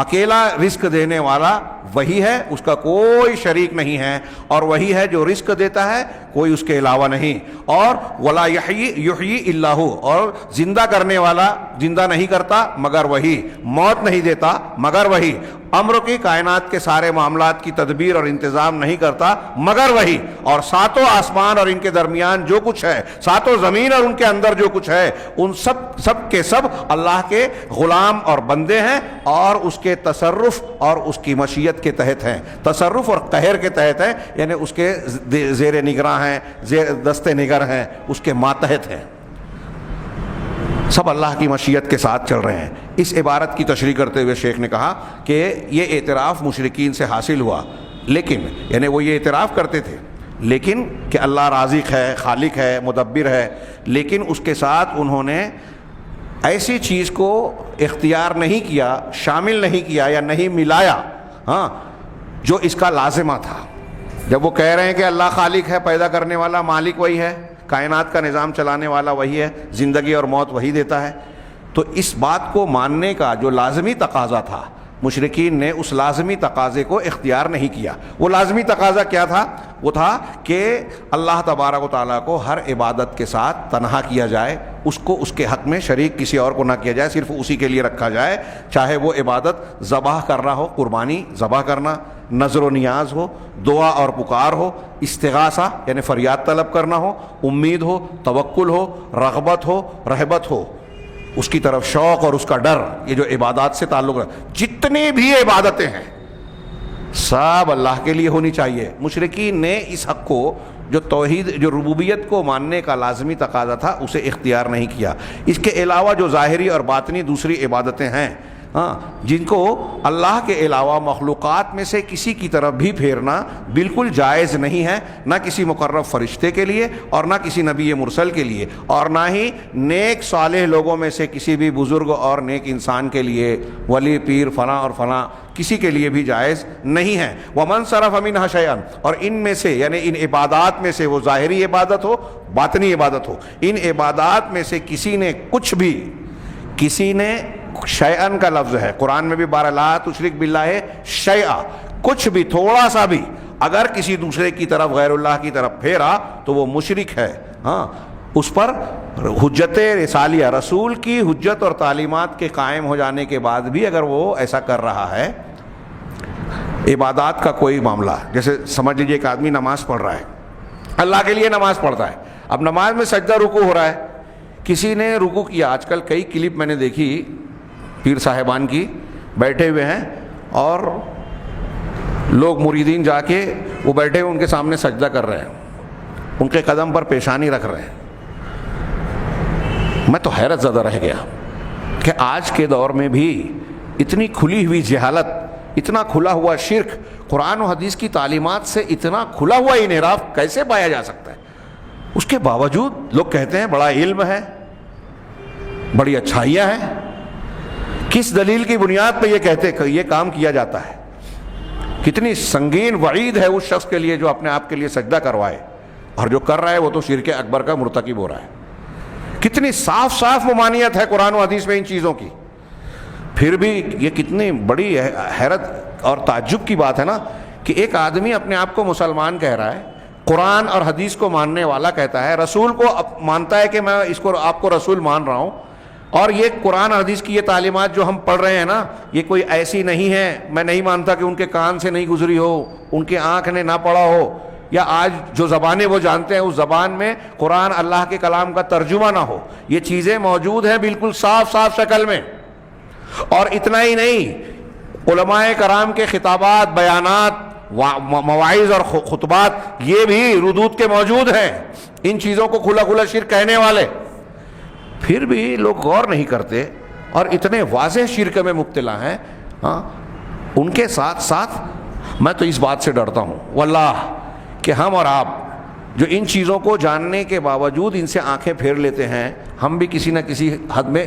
اکیلا رزق دینے والا وہی ہے، اس کا کوئی شریک نہیں ہے، اور وہی ہے جو رزق دیتا ہے، کوئی اس کے علاوہ نہیں. اور ولا یحیی الا ہو، اور زندہ کرنے والا زندہ نہیں کرتا مگر وہی، موت نہیں دیتا مگر وہی، امر کی کائنات کے سارے معاملات کی تدبیر اور انتظام نہیں کرتا مگر وہی، اور ساتوں آسمان اور ان کے درمیان جو کچھ ہے، ساتوں زمین اور ان کے اندر جو کچھ ہے، ان سب کے سب اللہ کے غلام اور بندے ہیں، اور اس کے تصرف اور اس کی مشیت کے تحت ہیں. تصرف اور قہر کے تحت ہیں، یعنی اس کے زیر نگراں ہیں، زیر دست نگر ہیں، اس کے ماتحت ہیں، سب اللہ کی مشیت کے ساتھ چل رہے ہیں. اس عبارت کی تشریح کرتے ہوئے شیخ نے کہا کہ یہ اعتراف مشرکین سے حاصل ہوا، لیکن یعنی وہ یہ اعتراف کرتے تھے لیکن کہ اللہ رازق ہے، خالق ہے، مدبر ہے، لیکن اس کے ساتھ انہوں نے ایسی چیز کو اختیار نہیں کیا، شامل نہیں کیا یا نہیں ملایا جو اس کا لازمہ تھا. جب وہ کہہ رہے ہیں کہ اللہ خالق ہے، پیدا کرنے والا، مالک وہی ہے، کائنات کا نظام چلانے والا وہی ہے، زندگی اور موت وہی دیتا ہے، تو اس بات کو ماننے کا جو لازمی تقاضا تھا، مشرکین نے اس لازمی تقاضے کو اختیار نہیں کیا. وہ لازمی تقاضا کیا تھا؟ وہ تھا کہ اللہ تبارک و تعالیٰ کو ہر عبادت کے ساتھ تنہا کیا جائے، اس کو اس کے حق میں شریک کسی اور کو نہ کیا جائے، صرف اسی کے لیے رکھا جائے، چاہے وہ عبادت ذبح کرنا ہو، قربانی ذبح کرنا، نظر و نیاز ہو، دعا اور پکار ہو، استغاثہ یعنی فریاد طلب کرنا ہو، امید ہو، توکل ہو، رغبت ہو، رہبت ہو، اس کی طرف شوق اور اس کا ڈر. یہ جو عبادات سے تعلق ہے، جتنی بھی عبادتیں ہیں سب اللہ کے لیے ہونی چاہیے. مشرکین نے اس حق کو، جو توحید، جو ربوبیت کو ماننے کا لازمی تقاضا تھا، اسے اختیار نہیں کیا. اس کے علاوہ جو ظاہری اور باطنی دوسری عبادتیں ہیں، ہاں، جن کو اللہ کے علاوہ مخلوقات میں سے کسی کی طرف بھی پھیرنا بالکل جائز نہیں ہے، نہ کسی مقرب فرشتے کے لیے اور نہ کسی نبی مرسل کے لیے، اور نہ ہی نیک صالح لوگوں میں سے کسی بھی بزرگ اور نیک انسان کے لیے، ولی پیر فلاں اور فلاں کسی کے لیے بھی جائز نہیں ہے۔ وَمَنْ صَرَفَ مِنْهَا شَيْئًا، اور ان میں سے یعنی ان عبادات میں سے، وہ ظاہری عبادت ہو باطنی عبادت ہو، ان عبادات میں سے کسی نے کچھ بھی، کسی نے شیئن کا لفظ ہے قرآن میں بھی، بارہ لا تشرک باللہ شیئا، کچھ بھی تھوڑا سا بھی اگر کسی دوسرے کی طرف غیر اللہ کی طرف پھیرا تو وہ مشرک ہے۔ ہاں، اس پر حجت رسالیہ، رسول کی حجت اور تعلیمات کے قائم ہو جانے کے بعد بھی اگر وہ ایسا کر رہا ہے، عبادات کا کوئی معاملہ، جیسے سمجھ لیجئے ایک آدمی نماز پڑھ رہا ہے، اللہ کے لیے نماز پڑھتا ہے، اب نماز میں سجدہ رکوع ہو رہا ہے، کسی نے رکوع کیا، آج کل کئی کلپ میں نے دیکھی پیر صاحبان کی، بیٹھے ہوئے ہیں اور لوگ مریدین جا کے وہ بیٹھے ہوئے ان کے سامنے سجدہ کر رہے ہیں، ان کے قدم پر پیشانی رکھ رہے ہیں۔ میں تو حیرت زدہ رہ گیا کہ آج کے دور میں بھی اتنی کھلی ہوئی جہالت، اتنا کھلا ہوا شرک، قرآن و حدیث کی تعلیمات سے اتنا کھلا ہوا انحراف کیسے پایا جا سکتا ہے؟ اس کے باوجود لوگ کہتے ہیں بڑا علم ہے، بڑی اچھائیاں ہیں۔ کس دلیل کی بنیاد پہ یہ کہتے کہ یہ کام کیا جاتا ہے؟ کتنی سنگین وعید ہے اس شخص کے لیے جو اپنے آپ کے لیے سجدہ کروائے، اور جو کر رہا ہے وہ تو شرک اکبر کا مرتکب ہو رہا ہے۔ کتنی صاف صاف ممانعت ہے قرآن و حدیث میں ان چیزوں کی، پھر بھی یہ کتنی بڑی حیرت اور تعجب کی بات ہے نا کہ ایک آدمی اپنے آپ کو مسلمان کہہ رہا ہے، قرآن اور حدیث کو ماننے والا کہتا ہے، رسول کو مانتا ہے کہ میں اس کو آپ کو رسول مان رہا ہوں، اور یہ قرآن اور حدیث کی یہ تعلیمات جو ہم پڑھ رہے ہیں نا، یہ کوئی ایسی نہیں ہے، میں نہیں مانتا کہ ان کے کان سے نہیں گزری ہو، ان کے آنکھ نے نہ پڑھا ہو، یا آج جو زبانیں وہ جانتے ہیں اس زبان میں قرآن اللہ کے کلام کا ترجمہ نہ ہو، یہ چیزیں موجود ہیں بالکل صاف صاف شکل میں۔ اور اتنا ہی نہیں، علماء کرام کے خطابات، بیانات، مواعظ اور خطبات یہ بھی ردود کے موجود ہیں، ان چیزوں کو کھلا کھلا شرک کہنے والے، پھر بھی لوگ غور نہیں کرتے اور اتنے واضح شرک میں مبتلا ہیں۔ ہاں، ان کے ساتھ ساتھ میں تو اس بات سے ڈرتا ہوں واللہ کہ ہم اور آپ جو ان چیزوں کو جاننے کے باوجود ان سے آنکھیں پھیر لیتے ہیں، ہم بھی کسی نہ کسی حد میں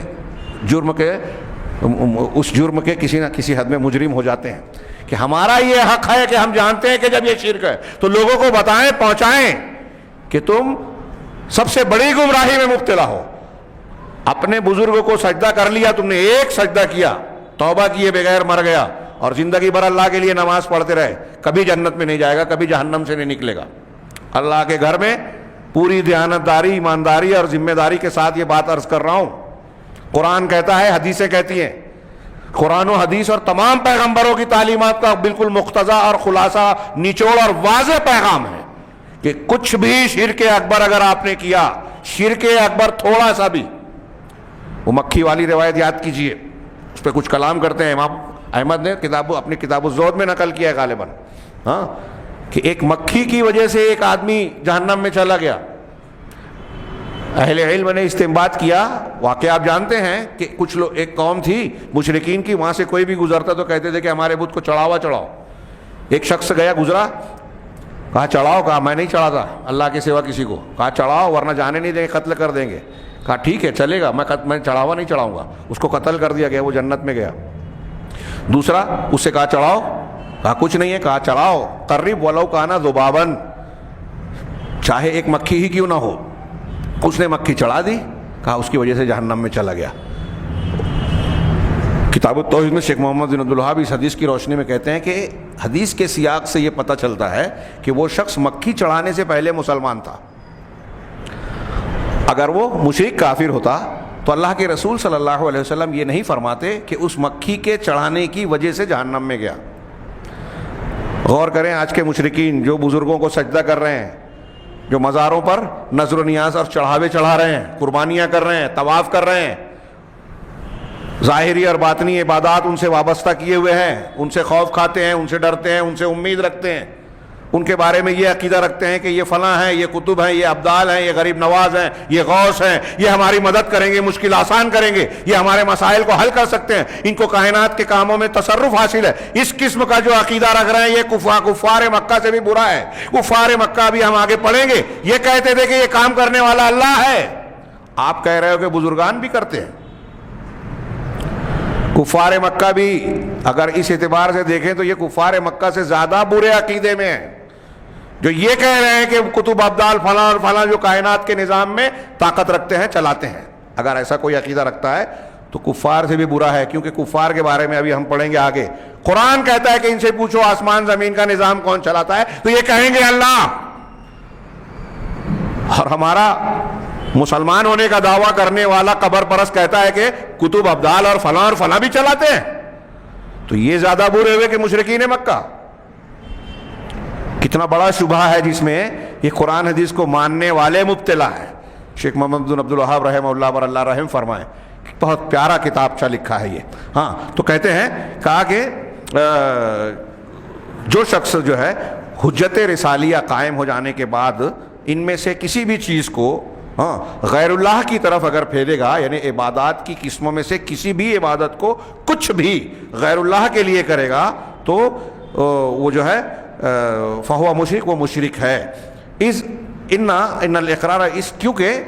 اس جرم کے کسی نہ کسی حد میں مجرم ہو جاتے ہیں کہ ہمارا یہ حق ہے کہ ہم جانتے ہیں کہ جب یہ شرک ہے تو لوگوں کو بتائیں، پہنچائیں کہ تم سب سے بڑی گمراہی میں مبتلا ہو۔ اپنے بزرگوں کو سجدہ کر لیا، تم نے ایک سجدہ کیا، توبہ کیے بغیر مر گیا اور زندگی بھر اللہ کے لیے نماز پڑھتے رہے، کبھی جنت میں نہیں جائے گا، کبھی جہنم سے نہیں نکلے گا۔ اللہ کے گھر میں پوری دیانتداری، ایمانداری اور ذمہ داری کے ساتھ یہ بات عرض کر رہا ہوں۔ قرآن کہتا ہے، حدیثیں کہتی ہیں، قرآن و حدیث اور تمام پیغمبروں کی تعلیمات کا بالکل مقتضا اور خلاصہ، نچوڑ اور واضح پیغام ہے کہ کچھ بھی شرک اکبر اگر آپ نے کیا، شرک اکبر تھوڑا سا بھی، وہ مکھی والی روایت یاد کیجئے، اس پہ کچھ کلام کرتے ہیں امام احمد نے اپنی کتاب الزہد میں نقل کیا ہے غالباً، ہاں، کہ ایک مکھی کی وجہ سے ایک آدمی جہنم میں چلا گیا۔ اہل علم نے استنباط کیا، واقعہ آپ جانتے ہیں کہ کچھ لوگ، ایک قوم تھی مشرکین کی، وہاں سے کوئی بھی گزرتا تو کہتے تھے کہ ہمارے بت کو چڑھاوا چڑھاؤ۔ ایک شخص گیا، گزرا، کہا چڑھاؤ، کہا میں نہیں چڑھاتا اللہ کے سوا کسی کو، کہا چڑھاؤ ورنہ جانے نہیں دیں گے، قتل کر دیں گے، کہا ٹھیک ہے چلے گا، میں چڑھاوا نہیں چڑھاؤں گا، اس کو قتل کر دیا گیا، وہ جنت میں گیا۔ دوسرا، اس سے کہا چڑھاؤ، کہا کچھ نہیں ہے، کہا چڑھاؤ، قرب ولو کانا ذبابن، چاہے ایک مکھی ہی کیوں نہ ہو، اس نے مکھی چڑھا دی، کہا اس کی وجہ سے جہنم میں چلا گیا۔ کتاب التوحید میں شیخ محمد بن عبدالوہاب اس حدیث کی روشنی میں کہتے ہیں کہ حدیث کے سیاق سے یہ پتہ چلتا ہے کہ وہ شخص مکھی چڑھانے سے پہلے مسلمان تھا۔ اگر وہ مشرک کافر ہوتا تو اللہ کے رسول صلی اللہ علیہ وسلم یہ نہیں فرماتے کہ اس مکھی کے چڑھانے کی وجہ سے جہنم میں گیا۔ غور کریں، آج کے مشرکین جو بزرگوں کو سجدہ کر رہے ہیں، جو مزاروں پر نذر و نیاز اور چڑھاوے چڑھا رہے ہیں، قربانیاں کر رہے ہیں، طواف کر رہے ہیں، ظاہری اور باطنی عبادات ان سے وابستہ کیے ہوئے ہیں، ان سے خوف کھاتے ہیں، ان سے ڈرتے ہیں، ان سے امید رکھتے ہیں، ان کے بارے میں یہ عقیدہ رکھتے ہیں کہ یہ فلاں ہیں، یہ قطب ہیں، یہ ابدال ہیں، یہ غریب نواز ہیں، یہ غوث ہیں، یہ ہماری مدد کریں گے، مشکل آسان کریں گے، یہ ہمارے مسائل کو حل کر سکتے ہیں، ان کو کائنات کے کاموں میں تصرف حاصل ہے. اس قسم کا جو عقیدہ رکھ رہے ہیں یہ کفار مکہ سے بھی برا ہے. کفار مکہ بھی ہم آگے پڑھیں گے یہ کہتے تھے کہ یہ کام کرنے والا اللہ ہے. آپ کہہ رہے ہو کہ بزرگان بھی کرتے ہیں. کفار مکہ بھی اگر اس اعتبار سے دیکھیں تو یہ کفار مکہ سے زیادہ برے عقیدے میں ہیں جو یہ کہہ رہے ہیں کہ قطب ابدال فلاں اور فلاں جو کائنات کے نظام میں طاقت رکھتے ہیں چلاتے ہیں. اگر ایسا کوئی عقیدہ رکھتا ہے تو کفار سے بھی برا ہے، کیونکہ کفار کے بارے میں ابھی ہم پڑھیں گے آگے. قرآن کہتا ہے کہ ان سے پوچھو آسمان زمین کا نظام کون چلاتا ہے تو یہ کہیں گے اللہ. اور ہمارا مسلمان ہونے کا دعویٰ کرنے والا قبر پرست کہتا ہے کہ قطب ابدال اور فلاں بھی چلاتے ہیں. تو یہ زیادہ برے ہوئے کہ مشرکین مکہ. کتنا بڑا شبہ ہے جس میں یہ قرآن حدیث کو ماننے والے مبتلا ہیں. شیخ محمد بن عبد الوہاب رحمہ اللہ پر اللہ رحم فرمائے، بہت پیارا کتابچہ لکھا ہے یہ. ہاں تو کہتے ہیں کہا کہ جو شخص جو ہے حجت رسالیہ قائم ہو جانے کے بعد ان میں سے کسی بھی چیز کو غیر اللہ کی طرف اگر پھیرے گا، یعنی عبادات کی قسموں میں سے کسی بھی عبادت کو کچھ بھی غیر اللہ کے لیے کرے گا تو وہ جو ہے فہو مشرک، وہ مشرک ہے. ان الاقرار کیونکہ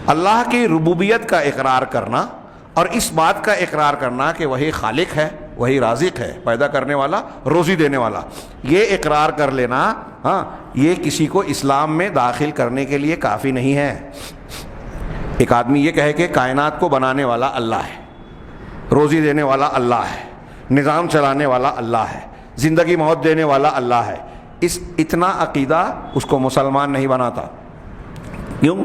اللہ کی ربوبیت کا اقرار کرنا اور اس بات کا اقرار کرنا کہ وہی خالق ہے، وہی رازق ہے، پیدا کرنے والا، روزی دینے والا، یہ اقرار کر لینا یہ کسی کو اسلام میں داخل کرنے کے لیے کافی نہیں ہے. ایک آدمی یہ کہے کہ کائنات کو بنانے والا اللہ ہے، روزی دینے والا اللہ ہے، نظام چلانے والا اللہ ہے، زندگی موت دینے والا اللہ ہے، اتنا عقیدہ اس کو مسلمان نہیں بناتا. کیوں؟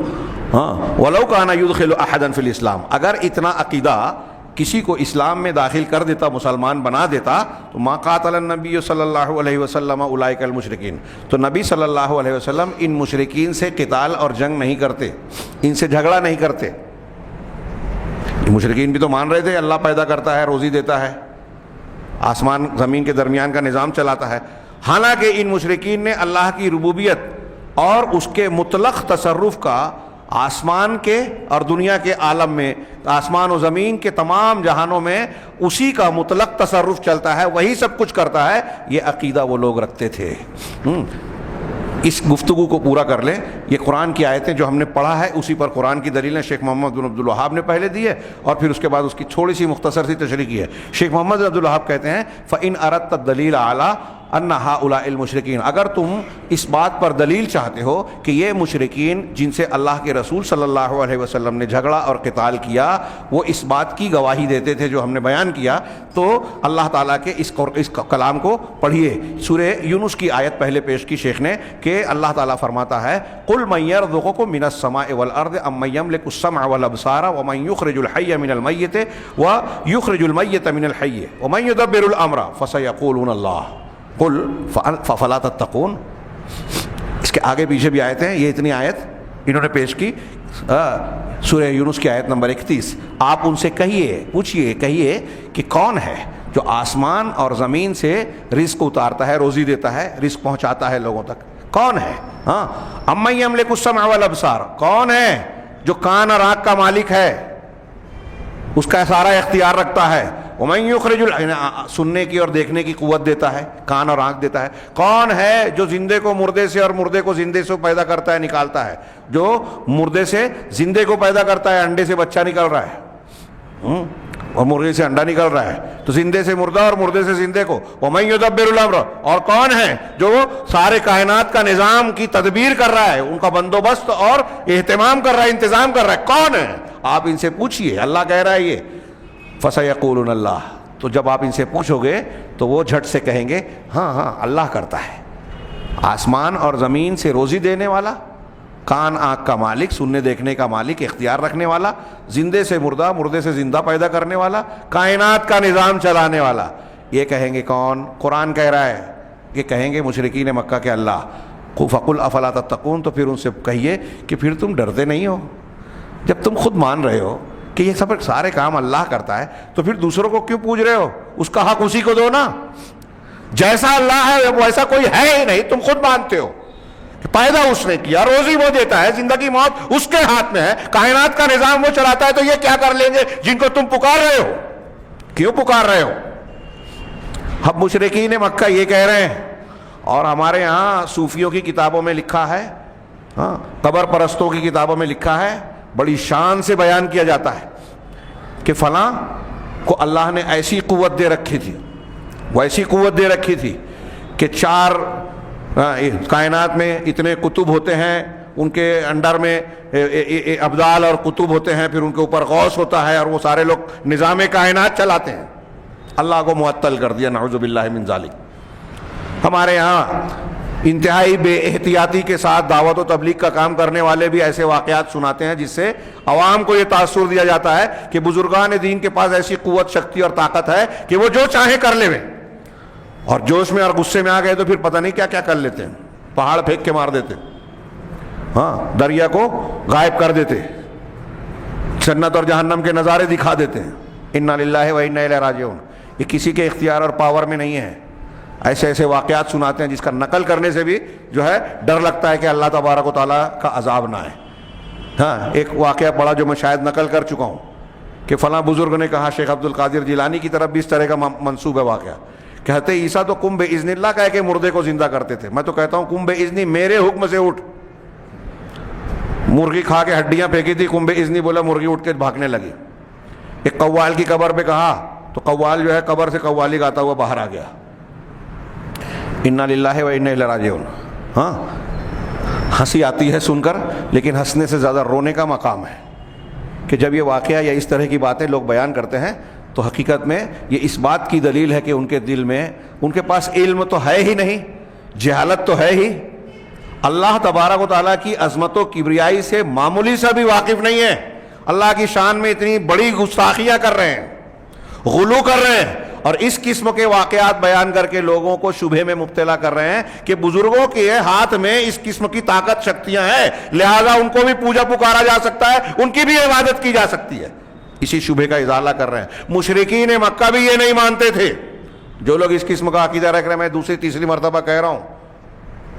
وَلَوْ كَانَ يُدْخِلُ أَحَدًا فِي الْإِسْلَامِ، اگر اتنا عقیدہ کسی کو اسلام میں داخل کر دیتا، مسلمان بنا دیتا، تو ما قاتل النبی صلی اللہ علیہ وسلم اولئک المشرکین، تو نبی صلی اللہ علیہ وسلم ان مشرکین سے قتال اور جنگ نہیں کرتے، ان سے جھگڑا نہیں کرتے. یہ مشرکین بھی تو مان رہے تھے اللہ پیدا کرتا ہے، روزی دیتا ہے، آسمان زمین کے درمیان کا نظام چلاتا ہے. حالانکہ ان مشرکین نے اللہ کی ربوبیت اور اس کے مطلق تصرف کا آسمان کے اور دنیا کے عالم میں، آسمان و زمین کے تمام جہانوں میں اسی کا مطلق تصرف چلتا ہے، وہی سب کچھ کرتا ہے، یہ عقیدہ وہ لوگ رکھتے تھے. اس گفتگو کو پورا کر لیں. یہ قرآن کی آیتیں جو ہم نے پڑھا ہے اسی پر قرآن کی دلیلیں شیخ محمد بن عبد الوہاب نے پہلے دی ہے اور پھر اس کے بعد اس کی تھوڑی سی مختصر سی تشریح کی ہے. شیخ محمد بن عبد الوہاب کہتے ہیں فَإِنْ أَرَدْتَ الدَّلِيلَ عَلَىٰ أَنَّ هَؤُلَاءِ الْمُشْرِكِينَ، اگر تم اس بات پر دلیل چاہتے ہو کہ یہ مشرکین جن سے اللہ کے رسول صلی اللہ علیہ وسلم نے جھگڑا اور قتال کیا وہ اس بات کی گواہی دیتے تھے جو ہم نے بیان کیا، تو اللہ تعالیٰ کے اس کلام کو پڑھیے. سورہ یونس کی آیت پہلے پیش کی شیخ نے کہ اللہ تعالیٰ فرماتا ہے قُلْ مَن يَرْزُقُكُم مِّنَ السَّمَاءِ وَالْأَرْضِ أَمَّن يَمْلِكُ السَّمْعَ وَالْأَبْصَارَ وَمَن يُخْرِجُ الْحَيَّ مِنَ الْمَيِّتِ وَيُخْرِجُ الْمَيِّتَ مِنَ الْحَيِّ وَمَن يُدَبِّرُ الْأَمْرَ فَسَيَقُولُونَ اللَّهُ قُلْ فَفَلَا تَتَّقُونَ. اس کے آگے پیچھے بھی آیتیں ہیں، یہ اتنی آیت انہوں نے پیش کی. سورہ یونس کی آیت نمبر 31. آپ ان سے کہیے کہ کون ہے جو آسمان اور زمین سے رزق اتارتا ہے، روزی دیتا ہے، رزق پہنچاتا ہے لوگوں تک؟ کون ہے؟ اَمَّن يَمْلِكُ السَّمْعَ وَالْأَبْصَارَ، کون ہے جو کان اور آنکھ کا مالک ہے، اس کا سارا اختیار رکھتا ہے. وَمَن يُخْرِجُ سننے کی اور دیکھنے کی قوت دیتا ہے، کان اور آنکھ دیتا ہے. کون ہے جو زندے کو مردے سے اور مردے کو زندے سے پیدا کرتا ہے، نکالتا ہے؟ جو مردے سے زندے کو پیدا کرتا ہے، انڈے سے بچہ نکل رہا ہے اور مرغی سے انڈا نکل رہا ہے، تو زندے سے مردہ اور مردے سے زندے کو. وَمَن يُدَبِّرُ الْأَمْرَ، اور کون ہے جو سارے کائنات کا نظام کی تدبیر کر رہا ہے، ان کا بندوبست اور اہتمام کر رہا ہے، انتظام کر رہا ہے؟ کون ہے؟ آپ ان سے پوچھئے. اللہ کہہ رہا ہے یہ فَسَيَقُولُونَ اللَّهُ. تو جب آپ ان سے پوچھو گے تو وہ جھٹ سے کہیں گے ہاں اللہ کرتا ہے. آسمان اور زمین سے روزی دینے والا، کان آنکھ کا مالک، سننے دیکھنے کا مالک، اختیار رکھنے والا، زندے سے مردہ، مردے سے زندہ پیدا کرنے والا، کائنات کا نظام چلانے والا. یہ کہیں گے کون؟ قرآن کہہ رہا ہے کہ کہیں گے مشرکین مکہ کے اللہ. فَقُلْ أَفَلَا تَتَّقُونَ، تو پھر ان سے کہیے کہ پھر تم ڈرتے نہیں ہو؟ جب تم خود مان رہے ہو کہ یہ سب سارے کام اللہ کرتا ہے تو پھر دوسروں کو کیوں پوچھ رہے ہو؟ اس کا حق اسی کو دو نا. جیسا اللہ ہے ویسا کوئی ہے ہی نہیں. تم خود مانتے ہو کہ پیدا اس نے کیا, روزی وہ دیتا ہے, زندگی موت اس کے ہاتھ میں ہے, کائنات کا نظام وہ چلاتا ہے, تو یہ کیا کر لیں گے جن کو تم پکار رہے ہو؟ کیوں پکار رہے ہو؟ اب مشرکین مکہ یہ کہہ رہے ہیں, اور ہمارے ہاں صوفیوں کی کتابوں میں لکھا ہے, ہاں قبر پرستوں کی کتابوں میں لکھا ہے, بڑی شان سے بیان کیا جاتا ہے کہ فلاں کو اللہ نے ایسی قوت دے رکھی تھی, وہ ایسی قوت دے رکھی تھی کہ 4 کائنات میں اتنے کتب ہوتے ہیں, ان کے انڈر میں ابدال اور کتب ہوتے ہیں, پھر ان کے اوپر غوث ہوتا ہے, اور وہ سارے لوگ نظام کائنات چلاتے ہیں. اللہ کو معطل کر دیا, نعوذ باللہ من ذالک. ہمارے ہاں انتہائی بے احتیاطی کے ساتھ دعوت و تبلیغ کا کام کرنے والے بھی ایسے واقعات سناتے ہیں جس سے عوام کو یہ تاثر دیا جاتا ہے کہ بزرگان دین کے پاس ایسی قوت, شکتی اور طاقت ہے کہ وہ جو چاہیں کر لے, اور جوش میں اور غصے میں آ گئے تو پھر پتہ نہیں کیا کیا کر لیتے ہیں. پہاڑ پھینک کے مار دیتے, ہاں دریا کو غائب کر دیتے, جنت اور جہنم کے نظارے دکھا دیتے ہیں. انا للہ و انا الیہ راجعون. یہ کسی کے اختیار اور پاور میں نہیں ہے. ایسے ایسے واقعات سناتے ہیں جس کا نقل کرنے سے بھی جو ہے ڈر لگتا ہے کہ اللہ تبارک و تعالیٰ کا عذاب نہ آئے. ہاں ایک واقعہ پڑھا جو میں شاید نقل کر چکا ہوں کہ فلاں بزرگ نے کہا, شیخ عبد القادر جیلانی کی طرف بھی اس طرح کا منسوب ہے واقعہ, کہتے عیسیٰ تو قم باذن اللہ کہہ کے مردے کو زندہ کرتے تھے. میں تو کہتا ہوں قم باذنی, میرے حکم سے اٹھ. مرغی کھا کے ہڈیاں پھینکی تھی, قم باذنی بولا, مرغی اٹھ کے بھاگنے لگی. ایک قوال کی قبر پہ کہا تو قوال جو ہے قبر سے قوالی گاتا ہوا باہر آ گیا. انا للہ و انا الیہ راجعون. ہاں ہنسی آتی ہے سن کر, لیکن ہنسنے سے زیادہ رونے کا مقام ہے کہ جب یہ واقعہ یا اس طرح کی باتیں لوگ بیان کرتے ہیں تو حقیقت میں یہ اس بات کی دلیل ہے کہ ان کے دل میں, ان کے پاس علم تو ہے ہی نہیں, جہالت تو ہے ہی, اللہ تبارک و تعالیٰ کی عظمت و کبریائی سے معمولی سا بھی واقف نہیں ہے. اللہ کی شان میں اتنی بڑی گستاخیاں کر رہے ہیں, غلو کر رہے ہیں, اور اس قسم کے واقعات بیان کر کے لوگوں کو شبہے میں مبتلا کر رہے ہیں کہ بزرگوں کے ہاتھ میں اس قسم کی طاقت, شکتیاں ہیں, لہذا ان کو بھی پوجا پکارا جا سکتا ہے, ان کی بھی عبادت کی جا سکتی ہے. اسی شبہے کا ازالہ کر رہے ہیں. مشرکین مکہ بھی یہ نہیں مانتے تھے. جو لوگ اس قسم کا عقیدہ رکھ رہے ہیں, میں دوسری تیسری مرتبہ کہہ رہا ہوں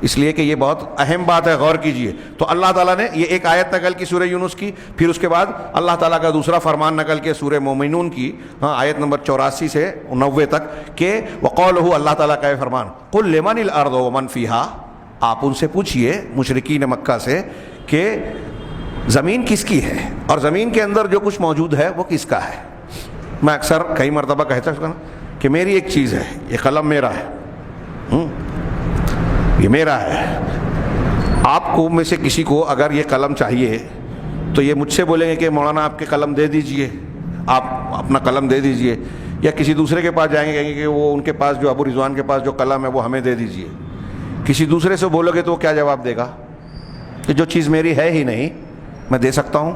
اس لیے کہ یہ بہت اہم بات ہے, غور کیجئے. تو اللہ تعالیٰ نے یہ ایک آیت نقل کی سورہ یونس کی, پھر اس کے بعد اللہ تعالیٰ کا دوسرا فرمان نقل کے سورہ مومنون کی, ہاں آیت نمبر 84 سے 90 تک, کہ وقولہ, اللہ تعالیٰ کا فرمان, قل لمن الارض ومن فیہا. آپ ان سے پوچھئے مشرکین مکہ سے کہ زمین کس کی ہے اور زمین کے اندر جو کچھ موجود ہے وہ کس کا ہے. میں اکثر کئی مرتبہ کہتا ہوں کہ میری ایک چیز ہے, یہ قلم میرا ہے, یہ میرا ہے. آپ کو میں سے کسی کو اگر یہ قلم چاہیے تو یہ مجھ سے بولیں گے کہ مولانا آپ کے قلم دے دیجئے, آپ اپنا قلم دے دیجئے, یا کسی دوسرے کے پاس جائیں گے, کہیں گے کہ وہ ان کے پاس جو ابو رضوان کے پاس جو قلم ہے وہ ہمیں دے دیجئے. کسی دوسرے سے بولو گے تو وہ کیا جواب دے گا کہ جو چیز میری ہے ہی نہیں میں دے سکتا ہوں.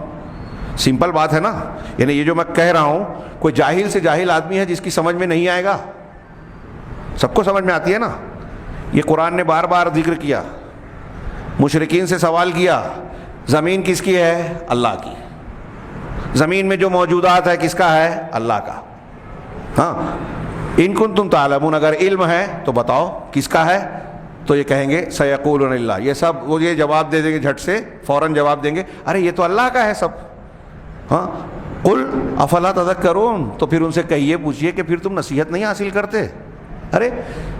سمپل بات ہے نا. یعنی یہ جو میں کہہ رہا ہوں, کوئی جاہل سے جاہل آدمی ہے جس کی سمجھ میں نہیں آئے گا؟ سب کو سمجھ میں آتی ہے نا. یہ قرآن نے بار بار ذکر کیا, مشرکین سے سوال کیا, زمین کس کی ہے؟ اللہ کی. زمین میں جو موجودات ہے کس کا ہے؟ اللہ کا. ہاں ان کنتم تعلمون, اگر علم ہے تو بتاؤ کس کا ہے؟ تو یہ کہیں گے سیقولون اللہ. یہ سب وہ یہ جواب دے دیں گے, جھٹ سے فوراً جواب دیں گے, ارے یہ تو اللہ کا ہے سب. ہاں قل افلا تذکرون. تو پھر ان سے کہیے, پوچھئے کہ پھر تم نصیحت نہیں حاصل کرتے؟ ارے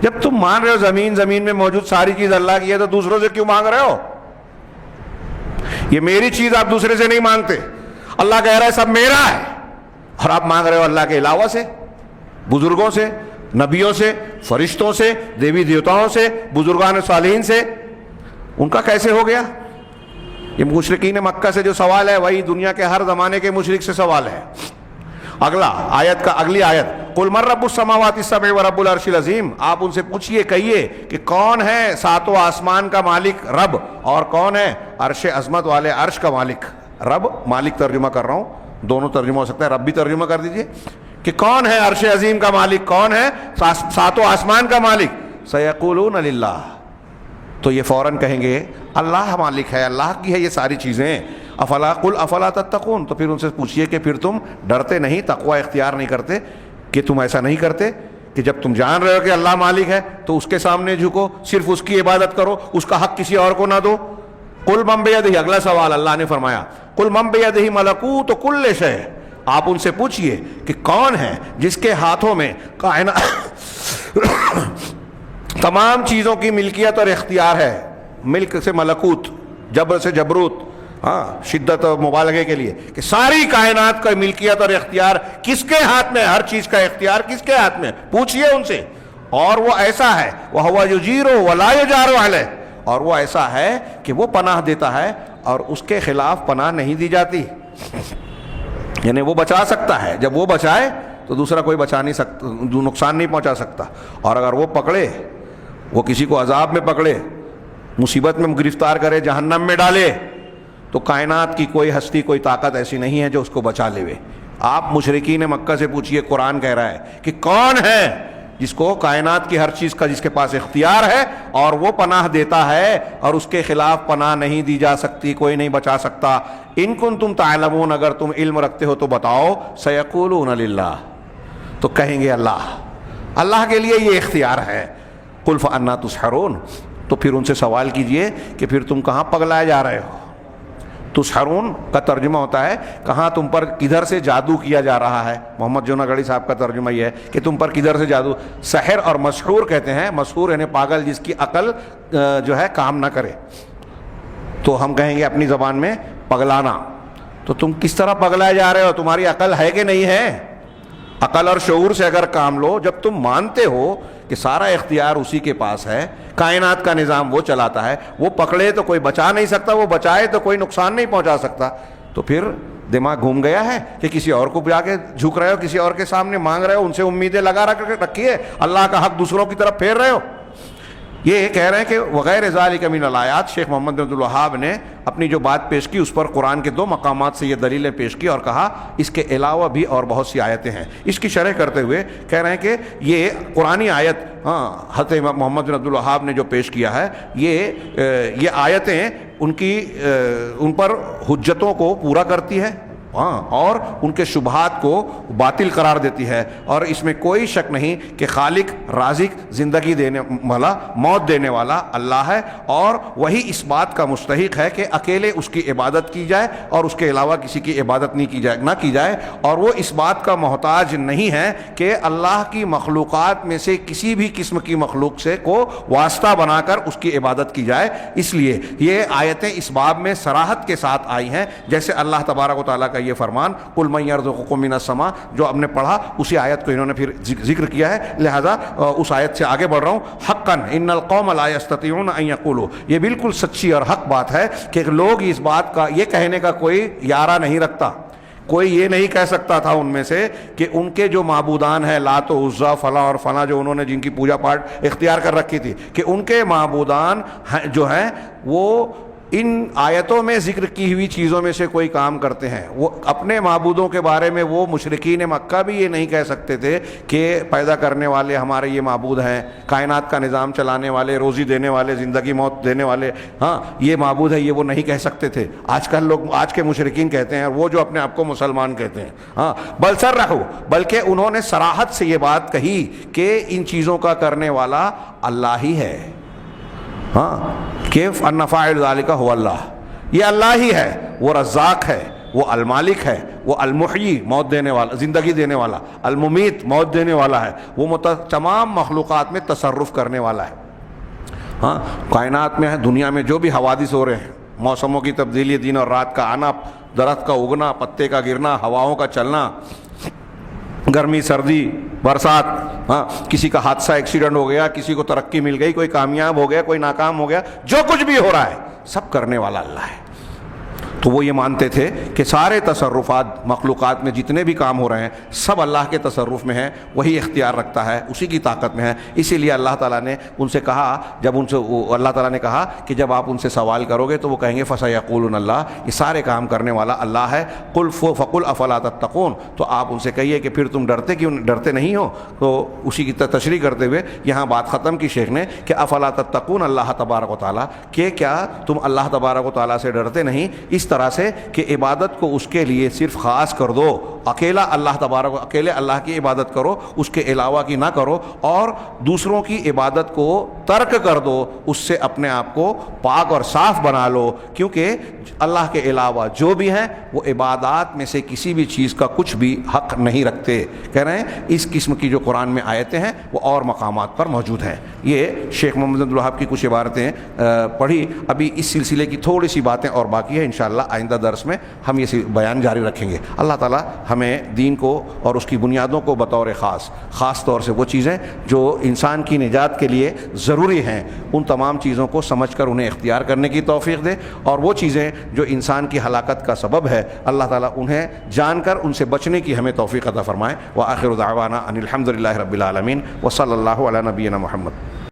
جب تم مان رہے ہو زمین میں موجود ساری چیز اللہ کی ہے تو دوسروں سے کیوں مانگ رہے ہو؟ یہ میری چیز آپ دوسرے سے نہیں مانگتے. اللہ کہہ رہا ہے سب میرا ہے, اور آپ مانگ رہے ہو اللہ کے علاوہ سے, بزرگوں سے, نبیوں سے, فرشتوں سے, دیوی دیوتاؤں سے, بزرگان صالحین سے. ان کا کیسے ہو گیا؟ یہ مشرکین مکہ سے جو سوال ہے وہی دنیا کے ہر زمانے کے مشرک سے سوال ہے. اگلا آیت کا اگلی آیت, قل من رب السماوات السبع ورب العرش العظیم. آپ ان سے پوچھئے, کہیے کہ کون ہے ساتوں آسمان کا مالک رب, اور کون ہے عرش عظمت والے عرش کا مالک. رب مالک ترجمہ کر رہا ہوں, دونوں ترجمہ ہو سکتا ہے, رب بھی ترجمہ کر دیجئے, کہ کون ہے عرش عظیم کا مالک, کون ہے ساتوں آسمان کا مالک. سیقولون للہ. تو یہ فوراً کہیں گے اللہ مالک ہے, اللہ کی ہے یہ ساری چیزیں. افلا قل افلا تتقون. تو پھر ان سے پوچھئے کہ پھر تم ڈرتے نہیں, تقوی اختیار نہیں کرتے, کہ تم ایسا نہیں کرتے کہ جب تم جان رہے ہو کہ اللہ مالک ہے تو اس کے سامنے جھکو، صرف اس کی عبادت کرو، اس کا حق کسی اور کو نہ دو۔ قل من بیدہ، اگلا سوال اللہ نے فرمایا قل من بیدہ ملکوت کل شیء، آپ ان سے پوچھئے کہ کون ہے جس کے ہاتھوں میں کائنات تمام چیزوں کی ملکیت اور اختیار ہے۔ ملک سے ملکوت، جبر سے جبروت، ہاں شدت اور مبالغے کے لیے کہ ساری کائنات کا ملکیت اور اختیار کس کے ہاتھ میں، ہر چیز کا اختیار کس کے ہاتھ میں، پوچھئے ان سے۔ اور وہ ایسا ہے وَهُوَ يُجِيرُ وَلَا يُجَارُ عَلَيْهِ، اور وہ ایسا ہے کہ وہ پناہ دیتا ہے اور اس کے خلاف پناہ نہیں دی جاتی، یعنی وہ بچا سکتا ہے، جب وہ بچائے تو دوسرا کوئی بچا نہیں سکتا، نقصان نہیں پہنچا سکتا، اور اگر وہ پکڑے، وہ کسی کو عذاب میں پکڑے، مصیبت میں گرفتار کرے، جہنم میں ڈالے، تو کائنات کی کوئی ہستی، کوئی طاقت ایسی نہیں ہے جو اس کو بچا لے۔ آپ مشرکین مکہ سے پوچھئے، قرآن کہہ رہا ہے کہ کون ہے جس کو کائنات کی ہر چیز کا جس کے پاس اختیار ہے اور وہ پناہ دیتا ہے اور اس کے خلاف پناہ نہیں دی جا سکتی، کوئی نہیں بچا سکتا۔ ان کنتم تعلمون، اگر تم علم رکھتے ہو تو بتاؤ، سیقولون للہ، تو کہیں گے اللہ، اللہ کے لیے یہ اختیار ہے۔ قل فأنا تسحرون، تو پھر ان سے سوال کیجئے کہ پھر تم کہاں پگلائے جا رہے ہو۔ تسحرون کا ترجمہ ہوتا ہے کہاں تم پر کدھر سے جادو کیا جا رہا ہے۔ محمد جوناگڑھی صاحب کا ترجمہ یہ ہے کہ تم پر کدھر سے جادو۔ سحر اور مسحور کہتے ہیں، مسحور یعنی پاگل، جس کی عقل جو ہے کام نہ کرے، تو ہم کہیں گے اپنی زبان میں پگلانا۔ تو تم کس طرح پگلائے جا رہے ہو، تمہاری عقل ہے کہ نہیں ہے؟ عقل اور شعور سے اگر کام لو، جب تم مانتے ہو کہ سارا اختیار اسی کے پاس ہے، کائنات کا نظام وہ چلاتا ہے، وہ پکڑے تو کوئی بچا نہیں سکتا، وہ بچائے تو کوئی نقصان نہیں پہنچا سکتا، تو پھر دماغ گھوم گیا ہے کہ کسی اور کو جا کے جھک رہے ہو، کسی اور کے سامنے مانگ رہے ہو، ان سے امیدیں لگا رکھی ہے، اللہ کا حق دوسروں کی طرف پھیر رہے ہو۔ یہ کہہ رہے ہیں کہ وغیر ذالک من الآیات، شیخ محمد بن عبد الوہاب نے اپنی جو بات پیش کی اس پر قرآن کے 2 مقامات سے یہ دلیلیں پیش کی اور کہا اس کے علاوہ بھی اور بہت سی آیتیں ہیں۔ اس کی شرح کرتے ہوئے کہہ رہے ہیں کہ یہ قرآنی آیت، حضرت محمد بن عبد الوہاب نے جو پیش کیا ہے، یہ آیتیں ان پر حجتوں کو پورا کرتی ہے، اور ان کے شبہات کو باطل قرار دیتی ہے، اور اس میں کوئی شک نہیں کہ خالق، رازق، زندگی دینے والا، موت دینے والا اللہ ہے، اور وہی اس بات کا مستحق ہے کہ اکیلے اس کی عبادت کی جائے اور اس کے علاوہ کسی کی عبادت نہ کی جائے، اور وہ اس بات کا محتاج نہیں ہے کہ اللہ کی مخلوقات میں سے کسی بھی قسم کی مخلوق سے کو واسطہ بنا کر اس کی عبادت کی جائے۔ اس لیے یہ آیتیں اس باب میں صراحت کے ساتھ آئی ہیں، جیسے اللہ تبارک و تعالیٰ کا یہ فرمان قل من یرزقکم من السماء جو ہم نے پڑھا، اسی آیت کو انہوں نے پھر ذکر کیا ہے، لہذا اس آیت سے آگے بڑھ رہا ہوں۔ حقا ان القوم لا یستطیعون ان یقولوا، یہ بالکل سچی اور حق بات ہے کہ لوگ اس بات کا، یہ کہنے کا کوئی یارہ نہیں رکھتا، کوئی یہ نہیں کہہ سکتا تھا ان میں سے کہ ان کے جو معبودان ہیں لات و عزا فلاں اور فلاں، جو انہوں نے جن کی پوجا پاٹ اختیار کر رکھی تھی، کہ ان کے معبودان جو ہیں وہ ان آیتوں میں ذکر کی ہوئی چیزوں میں سے کوئی کام کرتے ہیں۔ وہ اپنے معبودوں کے بارے میں، وہ مشرکین مکہ بھی یہ نہیں کہہ سکتے تھے کہ پیدا کرنے والے ہمارے یہ معبود ہیں، کائنات کا نظام چلانے والے، روزی دینے والے، زندگی موت دینے والے، یہ معبود ہے، یہ وہ نہیں کہہ سکتے تھے۔ آج کل لوگ، آج کے مشرکین کہتے ہیں، وہ جو اپنے آپ کو مسلمان کہتے ہیں، بل صرحوا، بلکہ انہوں نے صراحت سے یہ بات کہی کہ ان چیزوں کا کرنے والا اللہ ہی ہے۔ کیف ان فاعل ذالک هو اللہ، یہ اللہ ہی ہے، وہ رزاق ہے، وہ المالک ہے، وہ المحیی موت دینے والا، زندگی دینے والا، الممیت موت دینے والا ہے، وہ تمام مخلوقات میں تصرف کرنے والا ہے۔ کائنات میں، دنیا میں جو بھی حوادث ہو رہے ہیں، موسموں کی تبدیلی، دن اور رات کا آنا، درخت کا اگنا، پتے کا گرنا، ہواؤں کا چلنا، گرمی، سردی، برسات، کسی کا حادثہ، ایکسیڈنٹ ہو گیا، کسی کو ترقی مل گئی، کوئی کامیاب ہو گیا، کوئی ناکام ہو گیا، جو کچھ بھی ہو رہا ہے سب کرنے والا اللہ ہے۔ تو وہ یہ مانتے تھے کہ سارے تصرفات مخلوقات میں جتنے بھی کام ہو رہے ہیں سب اللہ کے تصرف میں ہیں، وہی اختیار رکھتا ہے، اسی کی طاقت میں ہے۔ اسی لیے اللہ تعالیٰ نے ان سے کہا، جب ان سے اللہ تعالیٰ نے کہا کہ جب آپ ان سے سوال کرو گے تو وہ کہیں گے فسیقولون اللہ، یہ سارے کام کرنے والا اللہ ہے۔ قل فقل افلا تتقون، تو آپ ان سے کہیے کہ پھر تم ڈرتے نہیں ہو؟ تو اسی کی تشریح کرتے ہوئے یہاں بات ختم کی شیخ نے کہ افلا تتقون اللہ تبارک و تعالیٰ، کہ کیا تم اللہ تبارک و تعالیٰ سے ڈرتے نہیں؟ اس اس طرح سے کہ عبادت کو اس کے لیے صرف خاص کر دو، اکیلا اللہ تبارک، اکیلے اللہ کی عبادت کرو، اس کے علاوہ کی نہ کرو، اور دوسروں کی عبادت کو ترک کر دو، اس سے اپنے آپ کو پاک اور صاف بنا لو، کیونکہ اللہ کے علاوہ جو بھی ہیں وہ عبادات میں سے کسی بھی چیز کا کچھ بھی حق نہیں رکھتے۔ کہہ رہے ہیں اس قسم کی جو قرآن میں آیتیں ہیں وہ اور مقامات پر موجود ہیں۔ یہ شیخ محمد عبد الوہاب کی کچھ عبارتیں پڑھی، ابھی اس سلسلے کی تھوڑی سی باتیں اور باقی ہیں، انشاءاللہ آئندہ درس میں ہم یہ بیان جاری رکھیں گے۔ اللہ تعالی ہمیں دین کو اور اس کی بنیادوں کو بطور خاص طور سے وہ چیزیں جو انسان کی نجات کے لیے ضروری ہیں، ان تمام چیزوں کو سمجھ کر انہیں اختیار کرنے کی توفیق دے، اور وہ چیزیں جو انسان کی ہلاکت کا سبب ہے اللہ تعالیٰ انہیں جان کر ان سے بچنے کی ہمیں توفیق عطا فرمائے۔ وآخر دعوانا ان الحمد للہ رب العالمین، وصلی اللہ علی نبینا محمد۔